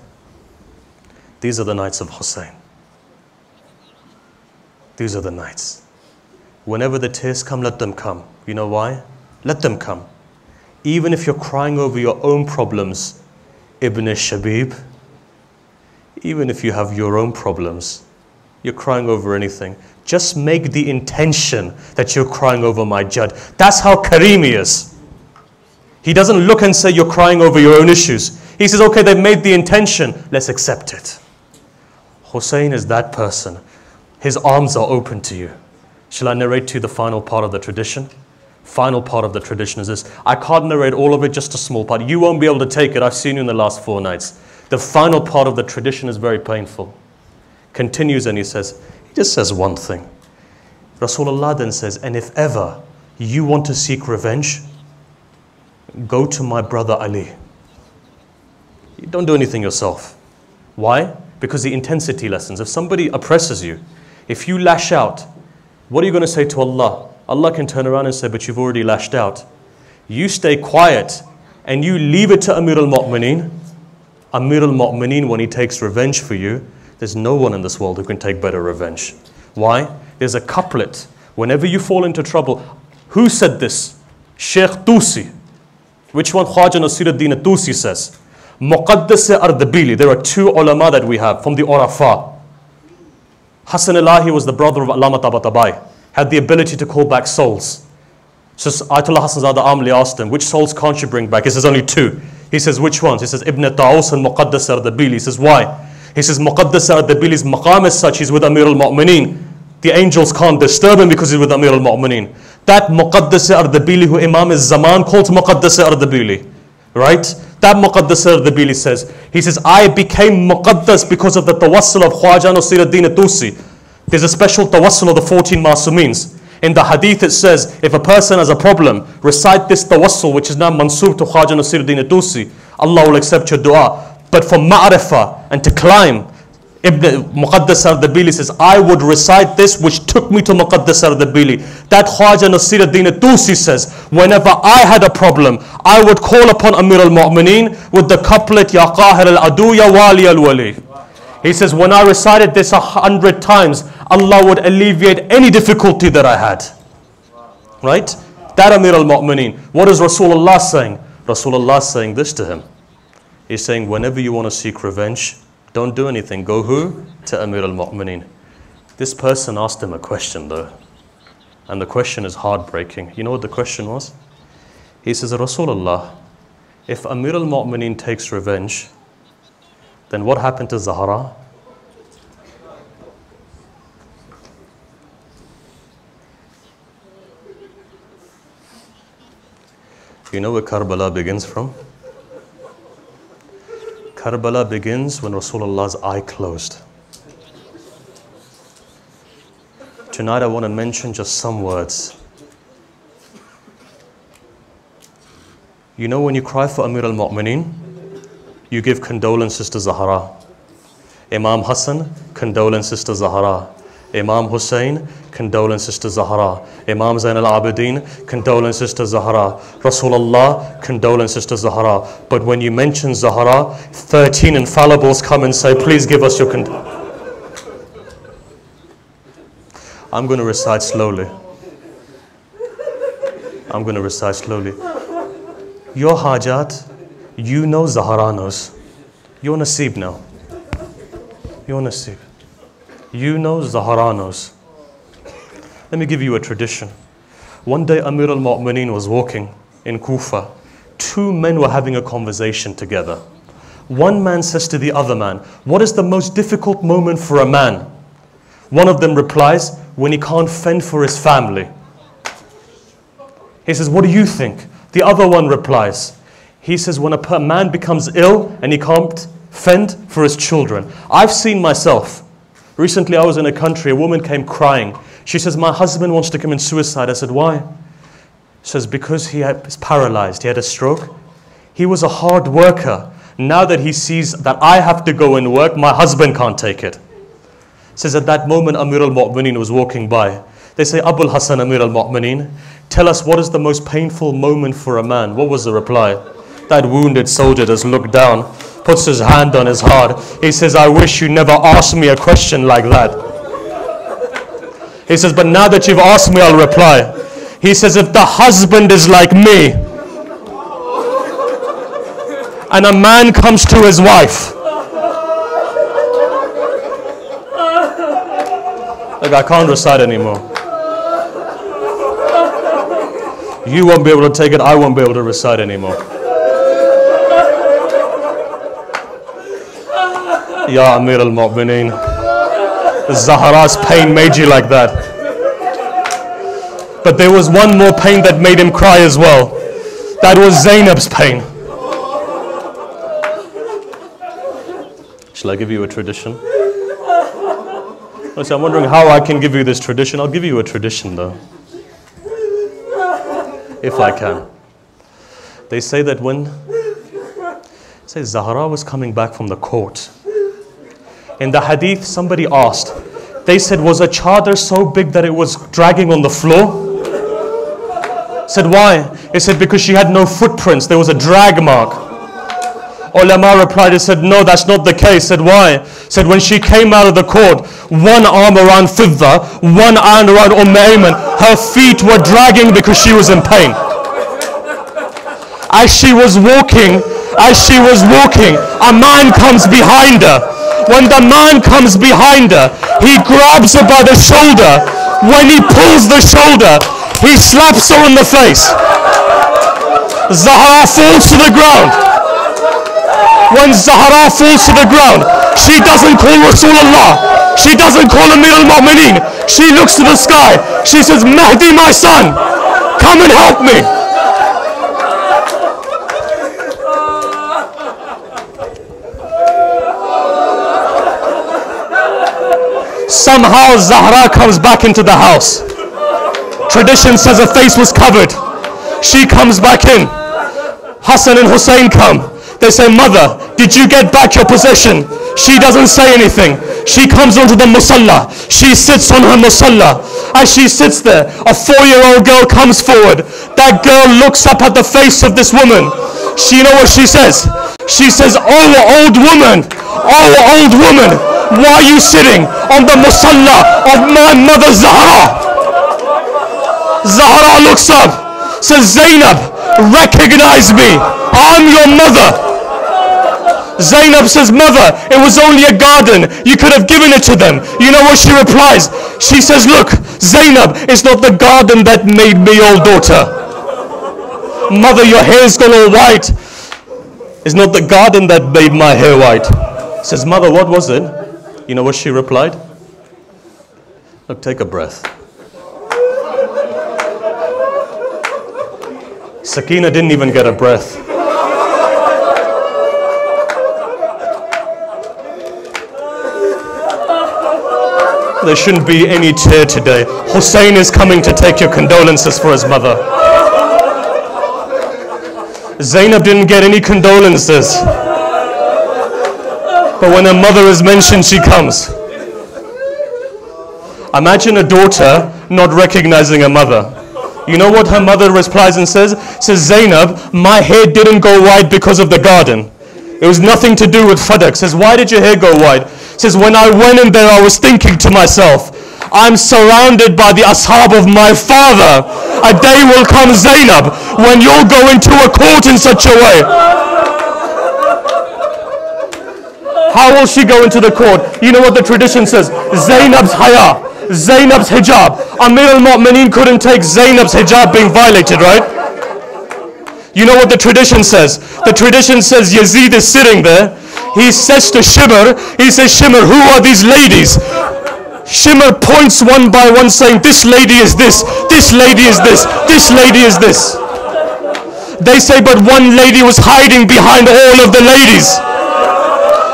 These are the nights of Hussein. These are the nights. Whenever the tears come, let them come. You know why? Let them come. Even if you're crying over your own problems, Ibn Shabib, even if you have your own problems, you're crying over anything, Just make the intention that you're crying over my judge. That's how Kareem he is. He doesn't look and say you're crying over your own issues. He says, okay, they've made the intention, let's accept it. Hussein is that person. His arms are open to you. Shall I narrate to you the final part of the tradition? Final part of the tradition is this. I can't narrate all of it, just a small part. You won't be able to take it. I've seen you in the last 4 nights. The final part of the tradition is very painful. Continues and he just says one thing. Rasulullah then says, and if ever you want to seek revenge, go to my brother Ali. You don't do anything yourself. Why? Because the intensity lessons. If somebody oppresses you, if you lash out, what are you going to say to Allah? Allah can turn around and say, but you've already lashed out. You stay quiet and you leave it to Amir al-Mu'mineen. Amir al-Mu'mineen, when he takes revenge for you, there's no one in this world who can take better revenge. Why? There's a couplet. Whenever you fall into trouble, who said this? Sheikh Tusi. Which one? Khwaja Nasiruddin Tusi says. Muqaddas Ardabili. There are 2 ulama that we have from the Urafa. Hassan Ilahi was the brother of Allama Tabatabai. Had the ability to call back souls. So Ayatollah Hassan Zada Amli asked him, which souls can't you bring back? He says, only 2. He says, which ones? He says, Ibn Ta'us and Muqaddas Ardabili. He says, why? He says, Muqaddas Ardabili's maqam is such, he's with Amir al-Mu'mineen. The angels can't disturb him because he's with Amir al-Mu'mineen. That Muqaddas Ardabili who Imam Zaman called Muqaddas Ardabili. Right? That Muqaddas Ardabili says, he says, I became Muqaddas because of the tawassul of Khwaja Nasiruddin Tusi. There's a special tawassul of the 14 Masumins. In the hadith it says, if a person has a problem, recite this tawassul which is now mansub to Khwaja Nasiruddin Tusi. Allah will accept your dua. But for ma'rifah and to climb, Ibn Muqaddas Ardabili says, I would recite this which took me to Muqaddas Ardabili. That Khwaja Nasiruddin Tusi says, whenever I had a problem, I would call upon Amir al-Mu'mineen with the couplet, Ya Qahir al-Adu, Ya Wali al-Wali. He says, when I recited this 100 times, Allah would alleviate any difficulty that I had. Right? That Amir al-Mu'mineen. What is Rasulullah saying? Rasulullah is saying this to him. He's saying, whenever you want to seek revenge, don't do anything. Go who? To Amir al-Mu'mineen. This person asked him a question though. And the question is heartbreaking. You know what the question was? He says, Rasulullah, if Amir al-Mu'mineen takes revenge, then what happened to Zahra? You know where Karbala begins from? Karbala begins when Rasulullah's eye closed. Tonight I want to mention just some words. You know when you cry for Amir al-Mu'mineen, you give condolences to Zahra. Imam Hassan, condolences to Zahra. Imam Hussein, condolences to Zahra. Imam Zain al-Abidin, condolences to Zahra. Rasulullah, condolences to Zahra. But when you mention Zahra, 13 infallibles come and say, please give us your I'm going to recite slowly. I'm going to recite slowly. Your hajat, you know Zahra knows. Your nasib now. Your nasib. You know Zahra knows. Let me give you a tradition. One day Amir al-Mu'mineen was walking in Kufa. 2 men were having a conversation together. One man says to the other man, what is the most difficult moment for a man? One of them replies, when he can't fend for his family. He says, what do you think? The other one replies, he says, when a man becomes ill and he can't fend for his children. I've seen myself. Recently I was in a country, a woman came crying. She says, my husband wants to commit suicide. I said, why? She says, because he is paralyzed. He had a stroke. He was a hard worker. Now that he sees that I have to go and work, my husband can't take it. Says at that moment Amir al-Mu'mineen was walking by. They say, Abul Hassan Amir al-Mu'mineen, tell us what is the most painful moment for a man. What was the reply? That wounded soldier just looked down, puts his hand on his heart. He says, I wish you never asked me a question like that. He says, but now that you've asked me, I'll reply. He says, if the husband is like me, and a man comes to his wife, Like, I can't recite anymore. You won't be able to take it, I won't be able to recite anymore. Ya Amir al-Mu'mineen, Zahra's pain made you like that. But there was one more pain that made him cry as well. That was Zainab's pain. Shall I give you a tradition? So I'm wondering how I can give you this tradition. I'll give you a tradition though, if I can. They say that when Zahra was coming back from the court, in the hadith somebody asked, they said, was a chadar so big that it was dragging on the floor? Said, why? They said, because she had no footprints, there was a drag mark. Ulama replied, he said, no, that's not the case. Said, why? Said, when she came out of the court, one arm around Fidda, one arm around Ayman, her feet were dragging because she was in pain. As she was walking, a man comes behind her. When the man comes behind her, he grabs her by the shoulder. When he pulls the shoulder, he slaps her in the face. Zahra falls to the ground. When Zahra falls to the ground, she doesn't call Rasulullah. She doesn't call Amir al-Mu'mineen. She looks to the sky. She says, Mahdi, my son, come and help me. Somehow Zahra comes back into the house. Tradition says her face was covered. She comes back in. Hassan and Hussein come. They say, mother, did you get back your possession? She doesn't say anything. She comes onto the musalla. She sits on her musalla. As she sits there, a 4-year-old girl comes forward. That girl looks up at the face of this woman. You know what she says? She says, oh old woman, why are you sitting on the musalla of my mother Zahra? Zahra looks up, says, Zainab, recognize me, I'm your mother. Zainab says, mother, it was only a garden, you could have given it to them. You know what she replies? She says, look, Zainab, it's not the garden that made me your daughter. Mother, your hair's gone all white. It's not the garden that made my hair white. Says, mother, what was it? You know what she replied? Look, take a breath. Sakina didn't even get a breath. There shouldn't be any tear today. Hussein is coming to take your condolences for his mother. Zainab didn't get any condolences. But when her mother is mentioned, she comes. Imagine a daughter not recognizing her mother. You know what her mother replies and says? Says, Zainab, my hair didn't go white because of the garden. It was nothing to do with Fadak. Says, why did your hair go white? Says, when I went in there, I was thinking to myself, I'm surrounded by the ashab of my father. A day will come, Zainab, when you'll go into a court in such a way. How will she go into the court? You know what the tradition says? Zainab's haya, Zainab's hijab. Amir al-Mu'mineen couldn't take Zainab's hijab being violated, right? You know what the tradition says? The tradition says Yazid is sitting there. He says to Shimr, he says, Shimr, who are these ladies? Shimr points one by one saying, this lady is this, this lady is this, this lady is this. They say, but one lady was hiding behind all of the ladies.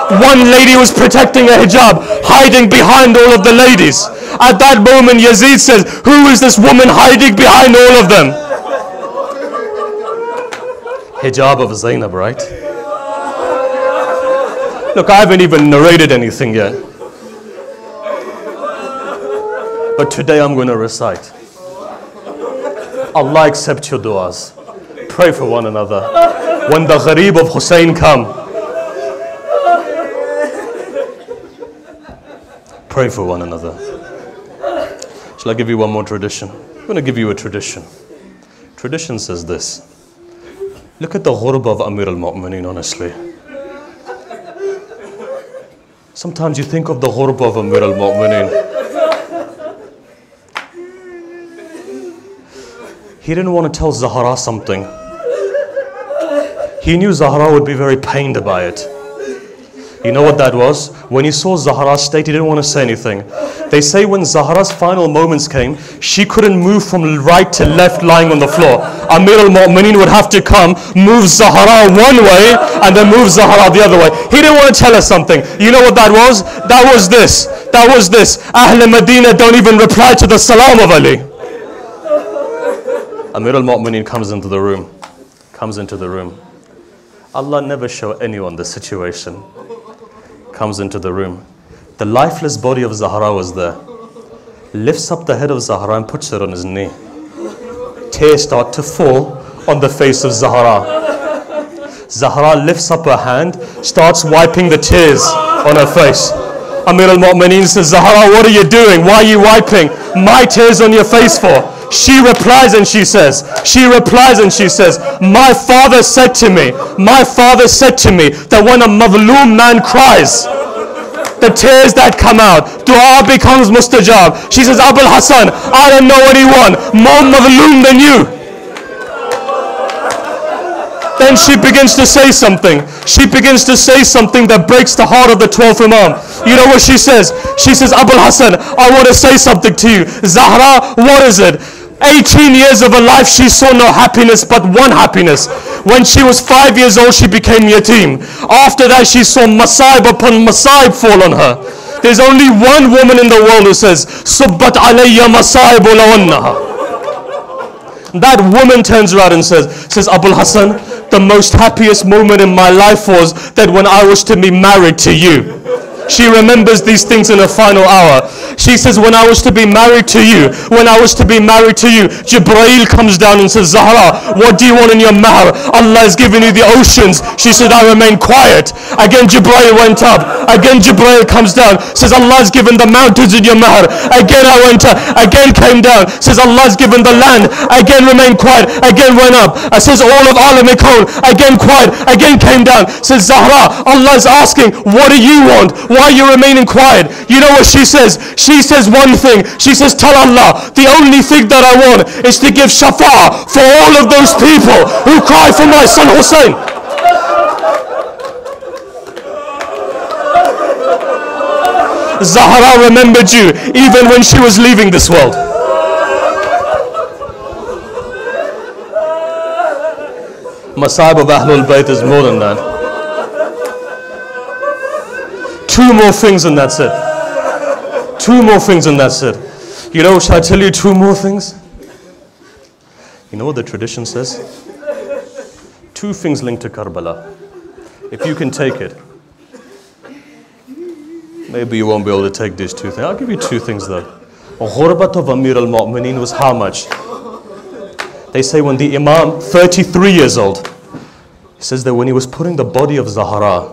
One lady was protecting her hijab, hiding behind all of the ladies. At that moment, Yazid says, who is this woman hiding behind all of them? Hijab of Zainab, right? Look, I haven't even narrated anything yet. But today I'm going to recite. Allah accept your du'as. Pray for one another. When the gharib of Hussein come, pray for one another. Shall I give you one more tradition? I'm going to give you a tradition. Tradition says this. Look at the ghurba of Amir al-Mu'mineen, honestly. Sometimes you think of the ghurba of Amir al-Mu'mineen. He didn't want to tell Zahra something. He knew Zahra would be very pained by it. You know what that was? When he saw Zahra's state, he didn't want to say anything. They say when Zahra's final moments came, she couldn't move from right to left lying on the floor. Amir al-Mu'mineen would have to come, move Zahra one way, and then move Zahra the other way. He didn't want to tell her something. You know what that was? That was this. That was this. Ahl Medina don't even reply to the salam of Ali. Amir al-Mu'mineen comes into the room. Comes into the room. Allah never show anyone this situation. Comes into the room. The lifeless body of Zahra was there. Lifts up the head of Zahra and puts her on his knee. Tears start to fall on the face of Zahra. Zahra lifts up her hand, starts wiping the tears on her face. Amir al-Mu'mineen says, Zahra, what are you doing? Why are you wiping my tears on your face for? She replies and she says, my father said to me that when a madloom man cries, the tears that come out, dua becomes mustajab. She says, Abul Hassan, I don't know anyone more madloom than you. Then she begins to say something. That breaks the heart of the 12th Imam. You know what she says? She says, Abul Hassan, I want to say something to you. Zahra, what is it? 18 years of her life, she saw no happiness but one happiness. When she was 5 years old, she became yatim. After that, she saw masaib upon masaib fall on her. There's only one woman in the world who says, Subbat alayya masaibu lawannaha. That woman turns around and says, Abul Hassan, the most happiest moment in my life was that when I was to be married to you. She remembers these things in her final hour. She says, when I was to be married to you, Jibreel comes down and says, Zahra, what do you want in your mahr? Allah has given you the oceans. She said, I remain quiet. Again, Jibreel went up. Again, Jibreel comes down, says, Allah has given the mountains in your mahr. Again, I went up. Again, came down, says, Allah has given the land. Again, remained quiet. Again, went up. I says, all of Alam Ikon. Again, quiet. Again, came down. Says, Zahra, Allah is asking, what do you want? Why are you remaining quiet? You know what she says? She says one thing. She says, tell Allah, the only thing that I want is to give shafa for all of those people who cry for my son Hussein. Zahra remembered you even when she was leaving this world. Masaib of Ahlul Bayt is more than that. Two more things and that's it. You know, shall I tell you two more things? You know what the tradition says? Two things linked to Karbala. If you can take it. Maybe you won't be able to take these two things. I'll give you two things though. Ghurbat of Amir al-Mu'mineen was how much? They say when the Imam, 33 years old, he says that when he was putting the body of Zahra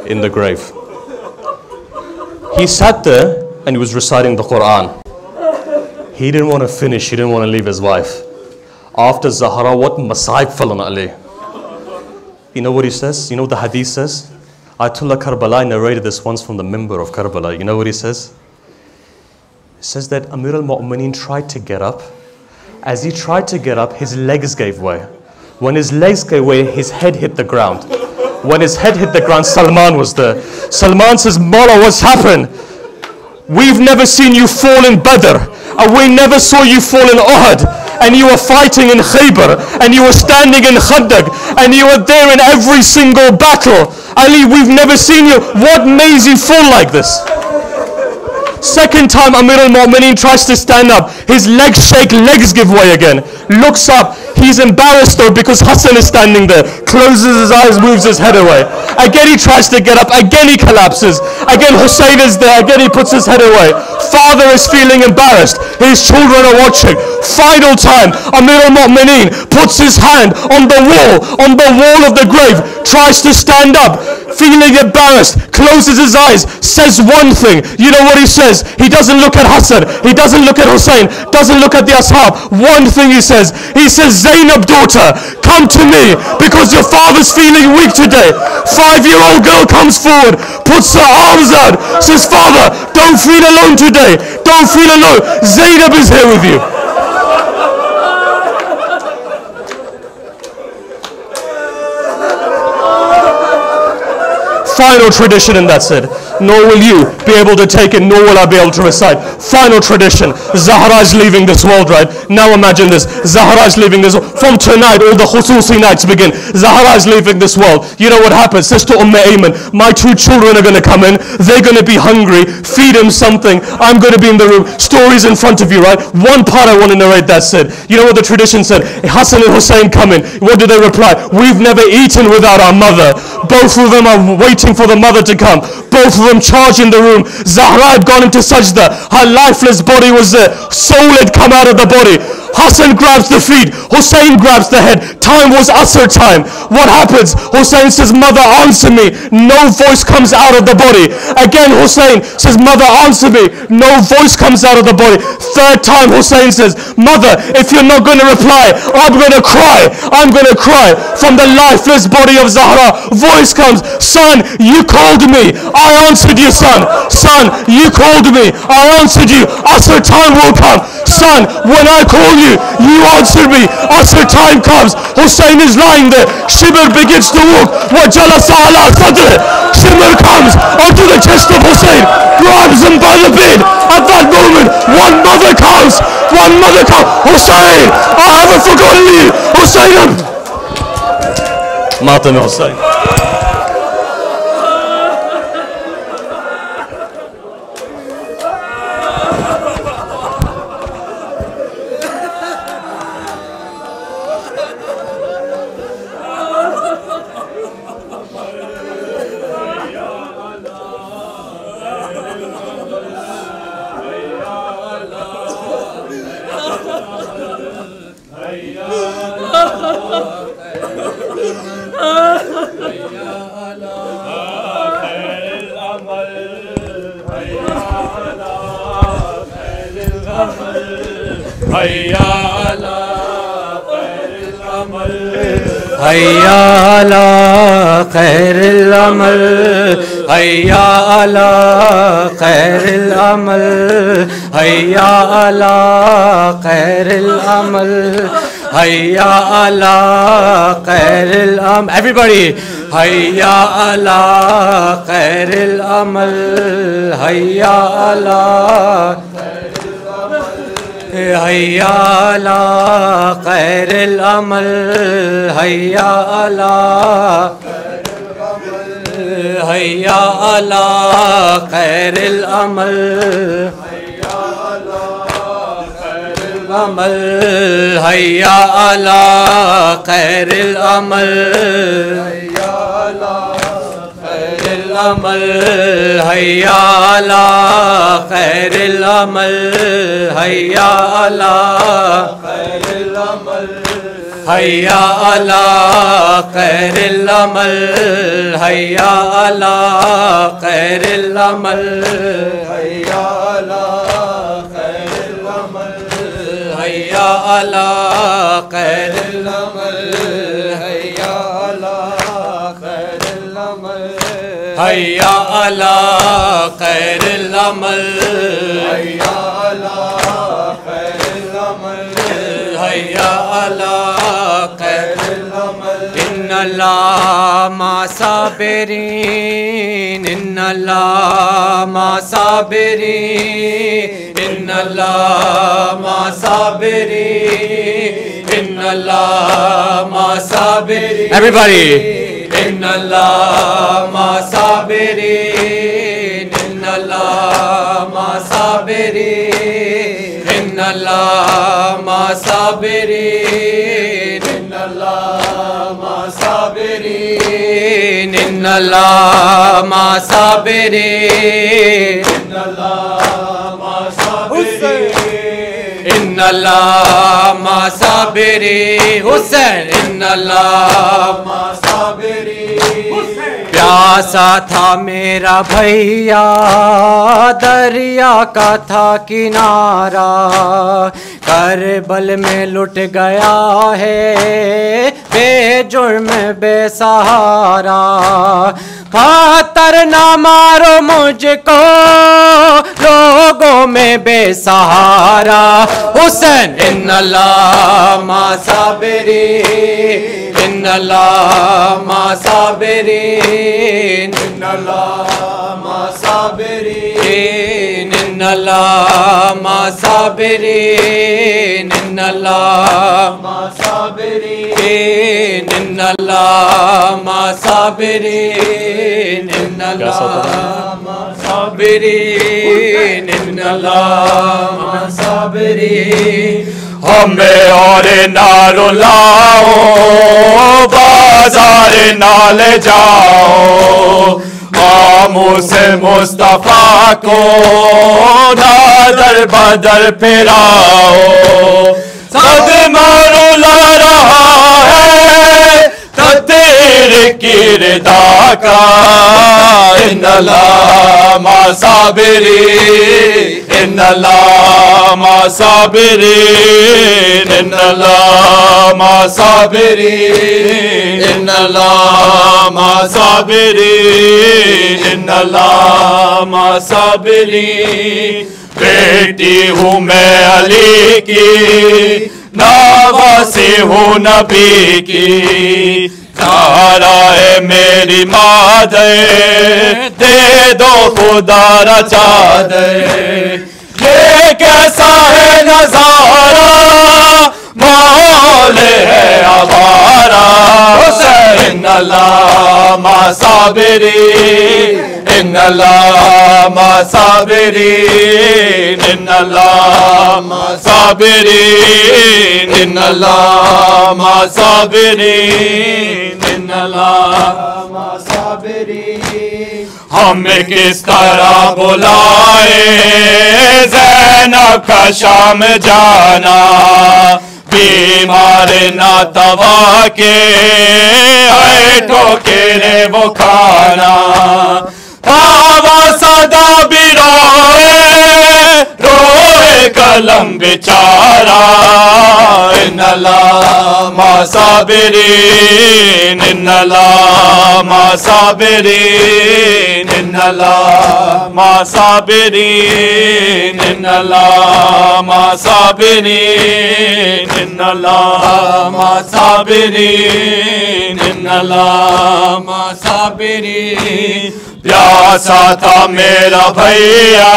in the grave, he sat there and he was reciting the Quran. He didn't want to finish, he didn't want to leave his wife. After Zahra, what masaib fell on Ali. You know what he says? You know what the hadith says? Ayatollah Karbala narrated this once from the member of Karbala. You know what he says? He says that Amir al-Mu'mineen tried to get up. As he tried to get up, his legs gave way. When his legs gave way, his head hit the ground. When his head hit the ground, Salman was there. Salman says, Mawla, what's happened? We've never seen you fall in Badr. And we never saw you fall in Uhud. And you were fighting in Khaybar. And you were standing in Khandaq. And you were there in every single battle. Ali, we've never seen you. What made you fall like this? Second time Amir al-Mu'mineen tries to stand up. His legs shake, legs give way again. Looks up. He's embarrassed though because Hassan is standing there. Closes his eyes, moves his head away. Again he tries to get up. Again he collapses. Again Hussein is there. Again he puts his head away. Father is feeling embarrassed. His children are watching. Final time, Amir al-Mu'mineen puts his hand on the wall of the grave. Tries to stand up. Feeling embarrassed. Closes his eyes. Says one thing. You know what he says? He doesn't look at Hassan. He doesn't look at Hussein. Doesn't look at the Ashab. One thing he says. He says, Zainab daughter, come to me because your father's feeling weak today. 5-year-old girl comes forward, puts her arms out, says, Father, don't feel alone today. Don't feel alone. Zainab is here with you. Final tradition, and that's it. Nor will you be able to take it, nor will I be able to recite. Final tradition. Zahra is leaving this world, right? Now imagine this. Zahra is leaving this world. From tonight, all the khususi nights begin. Zahra is leaving this world. You know what happens? Sister Ayman, my 2 children are going to come in. They're going to be hungry. Feed them something. I'm going to be in the room. Stories in front of you, right? One part I want to narrate, that's it. You know what the tradition said? Hassan and Hussein come in. What do they reply? We've never eaten without our mother. Both of them are waiting for the mother to come. Both of them charge in the room. Zahra had gone into sajda. Her lifeless body was there. Soul had come out of the body. Hassan grabs the feet. Hussein grabs the head. Time was Asr time. What happens? Hussein says, mother, answer me. No voice comes out of the body. Again, Hussein says, mother, answer me. No voice comes out of the body. Third time, Hussein says, mother, if you're not going to reply, I'm going to cry. I'm going to cry. From the lifeless body of Zahra, voice comes, son, you called me. I answered you, son. Son, you called me. I answered you. Asr time will come. Son, when I call you, you answered me. Asr time comes. Hussein is lying there. Shimr begins to walk. وَجَلَسَ عَلَى صَدْرِهِ. Shimr comes onto the chest of Hussein, grabs him by the beard. At that moment, one mother comes. One mother comes. Hussein, I haven't forgotten you. Hussein. Matam Hussein. हैया अला खैरिल अमल, हैया अला खैरिल अमल, हैया अला खैरिल अमल, हैया अला खैरिल अमल. Everybody, हैया अला खैरिल अमल, हैया अला हैया अला खैरिल अमल, हैया अला हैया अला खैरिल अमल, अमल हैया अला खैरिल अमल, अमल हैया अला खैरिल अमल, हैया अला खैरिल अमल, हैया अला खैरिल अमल, हैया अला खैरिल अमल, हैया अला खैरिल अमल, हैया अला खैरिल अमल, हैया अला खैरिल अमल, हैया अला खैरिल अमल, हैया अला खैरिल अमल, हैया अला खैरिल अमल. इन्नल्लाह मा साबिरीन, इन्नल्लाह मा साबिरीन, इन्नल्लाह मा साबिरीन, इन्नल्लाह मा साबिरीन. Everybody. इन्नल्लाह मा साबिरीन, इन्नल्लाह मा साबिरीन, इन्नल्लाह मा साबिरीन, इन्नल्लाह मा साबिरीन, इन्नल्लाह मा साबिरीन, इन्नल्लाह मा साबिरीन, इन्नल्लाह मा साबिरीन. हुसैन इन्नल्लाह मा साबिरीन. प्यासा था मेरा भैया, दरिया का था किनारा, करबल में लुट गया है बेजुर्म बेसहारा. पत्थर ना मारो मुझको लोगों में बेसहारा हुसैन इन्नल्लाह मा साबिरीन इन्नल्लाह मा साबिरीन इन्नल्लाह मा साबिरीन इन्नल्लाह मा साबिरीन इन्नल्लाह मा साबिरीन इन्नल्लाह मा साबिरीन इन्नल्लाह मा साबिरीन इन्नल्लाह मा साबिरीन हमें और ना रुलाओ बाजार ना ले जाओ आमों से मुस्तफा को ना दर बदर फिराओ सदमा रुला रहा है तकदीर की रिदा का इन्नल्लाह मा साबिरीन इन्नल्लाह मा साबिरीन इन्नल्लाह मा साबिरीन इन्नल्लाह मा साबिरीन इन्नल्लाह मा साबिरीन बेटी हूँ मैं अली की नवासी हूँ नबी की ज़हरा है मेरी मादर दे दो खुदा रचा दे ये कैसा है नज़ारा मौल है आवारा हुसैन इन्नल्लाह मा साबिरीन इन्नल्लाह मा साबिरीन इन्नल्लाह मा साबिरीन इन्नल्लाह मा साबिरीन इन्नल्लाह मा साबिरीन हमें किस तरह बुलाए ज़ैनब का शाम जाना बीमार ना तवा के आए ठोकेरे वो खाना आवा सदा भी रोए कलम बेचारा इन्नल्लाह मा साबिरीन इन्नल्लाह मा साबिरीन इन्नल्लाह मा साबिरीन इन्नल्लाह मा साबिरीन इन्नल्लाह मा साबिरीन इन्नल्लाह मा साबिरीन प्यासा था मेरा भैया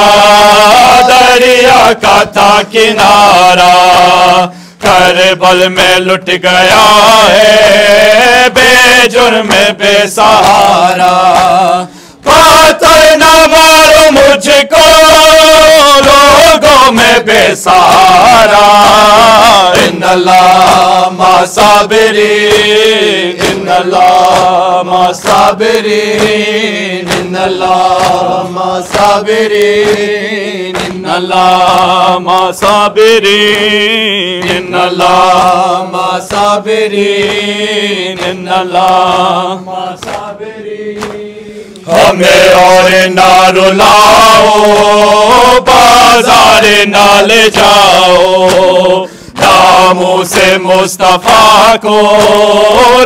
दरिया का था किनारा करबल में लुट गया है बेजुर्म बेसहारा पत्थर न मारो मुझको लोगों में बेसहारा इन्नल्लाह मा साबिरीन इन्नल्लाह मा साबिरीन इन्नल्लाह मा साबिरीन इन्नल्लाह मा साबिरीन इन्नल्लाह मा साबिरीन इन्नल्लाह मा साबिरीन हमें और ना रुलाओ बाजार ना ले जाओ नामों से मुस्तफा को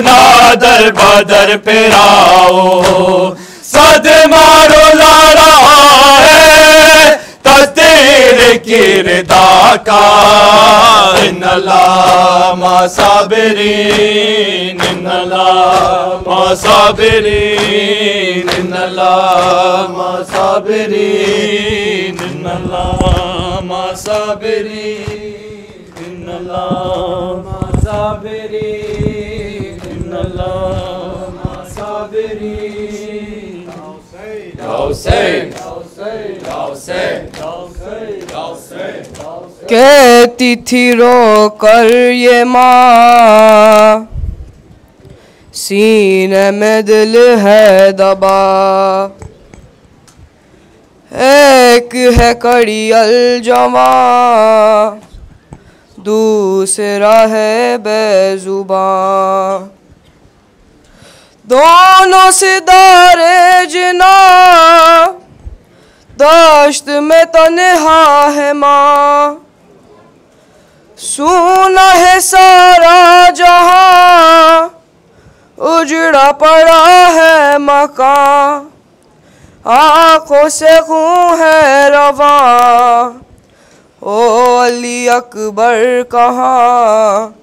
ना दर बदर फिराओ सदमा रुला रहा है तकदीर की रिदा का इन्नल्लाह मा साबिरीन इन्नल्लाह मा साबिरीन इन्नल्लाह मा साबिरीन इन्नल्लाह मा साबिरीन इन्नल्लाह मा साबिरीन इन्नल्लाह मा साबिरीन हुसैन कहती थी रो कर ये माँ सीने में दिल है दबा एक है कड़ी अलजमा दूसरा है बेजुबान दोनों सितारे जिना दश्त में तन्हा है माँ सूना है सारा जहां उजड़ा पड़ा है मकान, आँखों से खून है रवा, ओ अली अकबर कहाँ,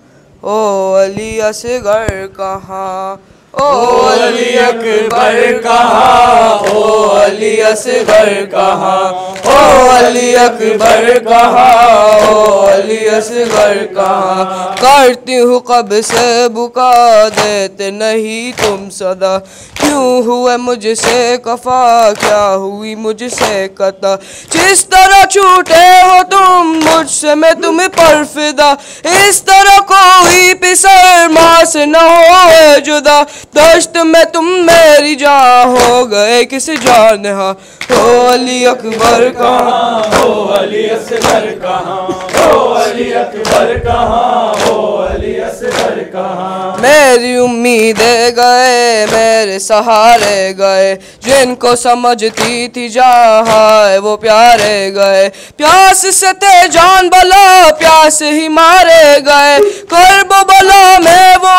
ओ अली असगर कहाँ, ओ अली अकबर कहाँ, ओ अली असगर कहाँ, ओ अली अकबर कहाँ, ओ अली असगर कहाँ। करती हूँ कब से बुका, देते नहीं तुम सदा, क्यों हुए मुझसे कफा, क्या हुई मुझसे कता। जिस तरह छूटे हो तुम मुझसे, मैं तुम्हें पर फिदा, इस तरह कोई पिसर माँ से न हो जुदा। दश्त में तुम मेरी जान हो गए किस जान, हाँ ओ अली अकबर कहाँ, ओ अली असगर कहाँ, ओ अली अकबर कहाँ, ओ अली असगर कहाँ। मेरी उम्मीदें गए, मेरे सहारे गए, जिनको समझती थी जहाँ वो प्यारे गए। प्यास से थे जान बला, प्यास ही मारे गए, कर्ब बला में वो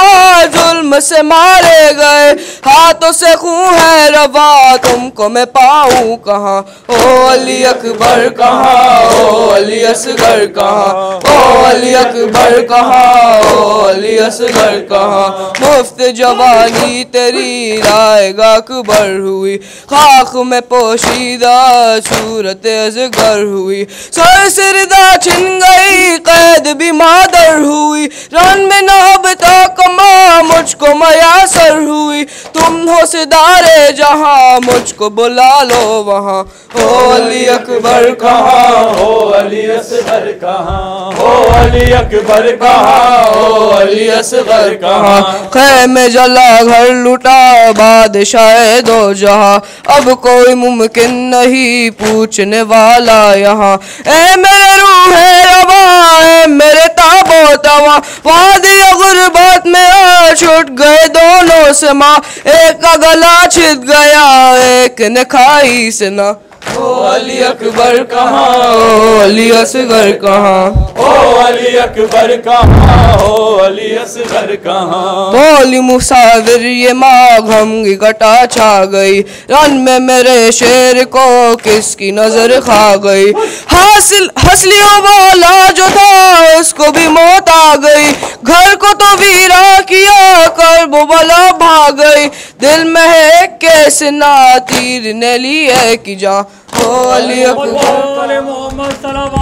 जुल्म से मारे गए। हाथों से खून है रवा, तुमको मैं पाऊँ कहाँ, ओ अली अकबर कहाँ, ओ अली असगर कहाँ, ओ अली अकबर कहाँ, ओ अली असगर कहाँ। मुफ्त जवानी तेरी रायगा अकबर हुई, खाक में पोशीदा सूरत असगर हुई। सर सिरदा छिन गई, कैद भी मादर हुई, रन में नाबता कमा मुझको मयासर हुई। तुम हो सिदारे जहाँ, मुझको बुला लो वहाँ, ओ अली अकबर कहाँ, ओ अली असगर कहाँ, ओ अली अकबर कहाँ, ओ अली असगर कहाँ। खैमे जला घर लुटा बादशाह दो जहाँ, अब कोई मुमकिन नहीं पूछने वाला यहाँ। ए मेरे रूह रवा, ए मेरे ताबो तवा, वादी गुरबत में आ छूट गए दोनों से माँ। एक का गला छिद गया, एक ने खाई से ना, ओ अली अकबर कहाँ, ओ अली असगर कहाँ, ओ अली अकबर कहाँ, ओ अली असगर कहाँ। बोली मुसाविर ये माँ घमगी घटा छा गई, रन में मेरे शेर को किसकी नजर खा गई। हासिल हसलियों वाला जो था उसको भी मौत आ गई, घर को तो वीरा किया कर वो बला भाग गई। दिल में है कैसे ना तीर ने ली है कि जा, ओ अली अकबर मोहम्मद सल्लल्लाहु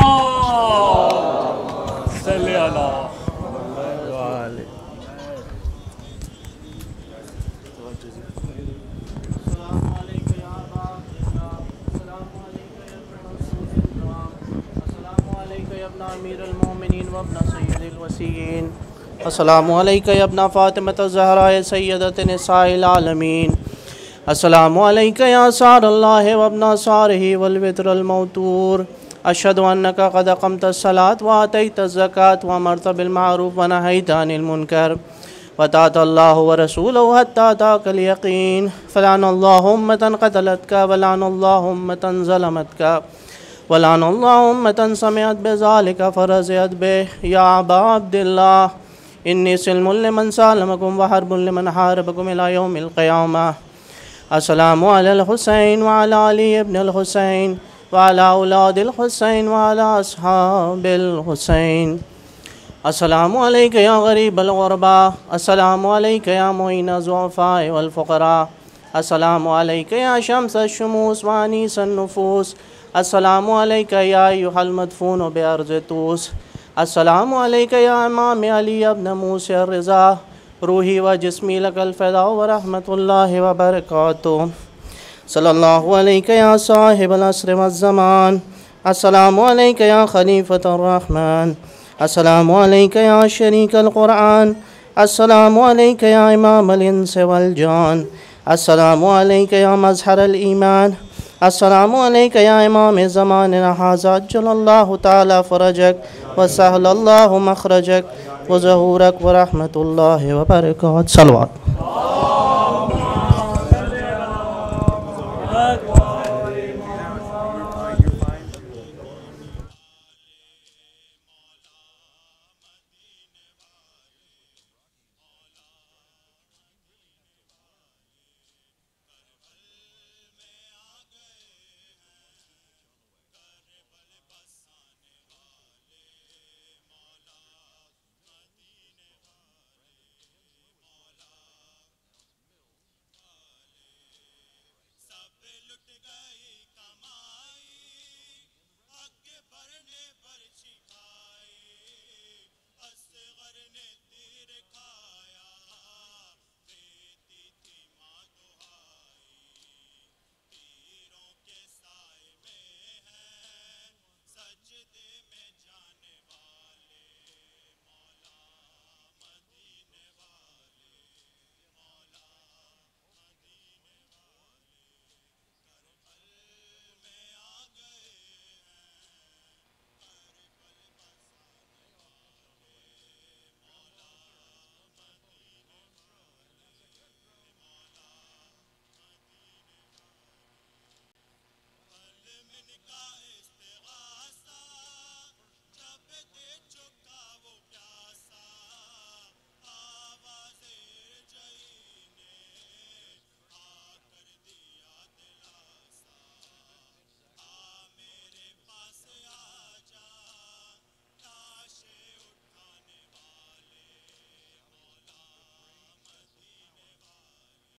अलैहि वसल्लम। अस्सलामु अलैका या इब्ना फातिमा ज़हरा सय्यदत निसाइल आलमीन। अस्सलामु अलैका या सारल्लाह व इब्ना सारही वल वित्रल मौतूर। अशहदु अन्नका क़द अक़मतस सलात व आतैतज़ ज़कात व अमरत बिल मारूफ व नहैत अनिल मुनकर व अताअल्लाहु व रसूलहु हत्ता अताकल यक़ीन। फ़लानल्लाहु उम्मतन क़तलतका व लानल्लाहु उम्मतन ज़लमतका व लानल्लाहु उम्मतन समिअत बिज़ालिका फ़रज़िअत बिह। या अबा अब्दिल्लाह इन्नी सिल्मुन लिमन सालमकुम व हर्बुन लिमन हारबकुम इला यौमिल क़ियामह। अस्सलामु अलल हुसैन व अला अली इब्नुल हुसैन व अला औलादिल हुसैन व अला अस्हाबिल हुसैन। अस्सलामु अलैका या गरीबल गुरबा, अस्सलामु अलैका या मुईन ज़ुअफ़ा वल फ़ुक़रा, अस्सलामु अलैका या शम्स अश-शुमूस व अनीस अन-नुफूस, अस्सलामु अलैका या अय्युहल मदफ़ून बिअर्ज़ तूस, अस्सलामु अलैका या इमाम अली इब्न मूसा ar-रिज़ा, रूही व जिस्मी लकल फ़िदा व रहमतुल्लाहि व बरकातुहू। सल्लल्लाहु अलैका या साहिबल अस्र वज़्ज़मान, अस्सलामु अलैका या खलीफ़तर रहमान, अस्सलामु अलैका या शरीकल क़ुरआन, अस्सलामु अलैका या इमामल इंस वल जान, अस्सलामु अलैका या मज़हरल ईमान, अस्सलामु अलैका या इमाम ज़मानिना हाज़ा अज्जलल्लाहु तआला फ़रजक व सहलल्लाहु मख़रजक व ज़हूरक व रहमतुल्लाहि व बरकातुहू। सलवात।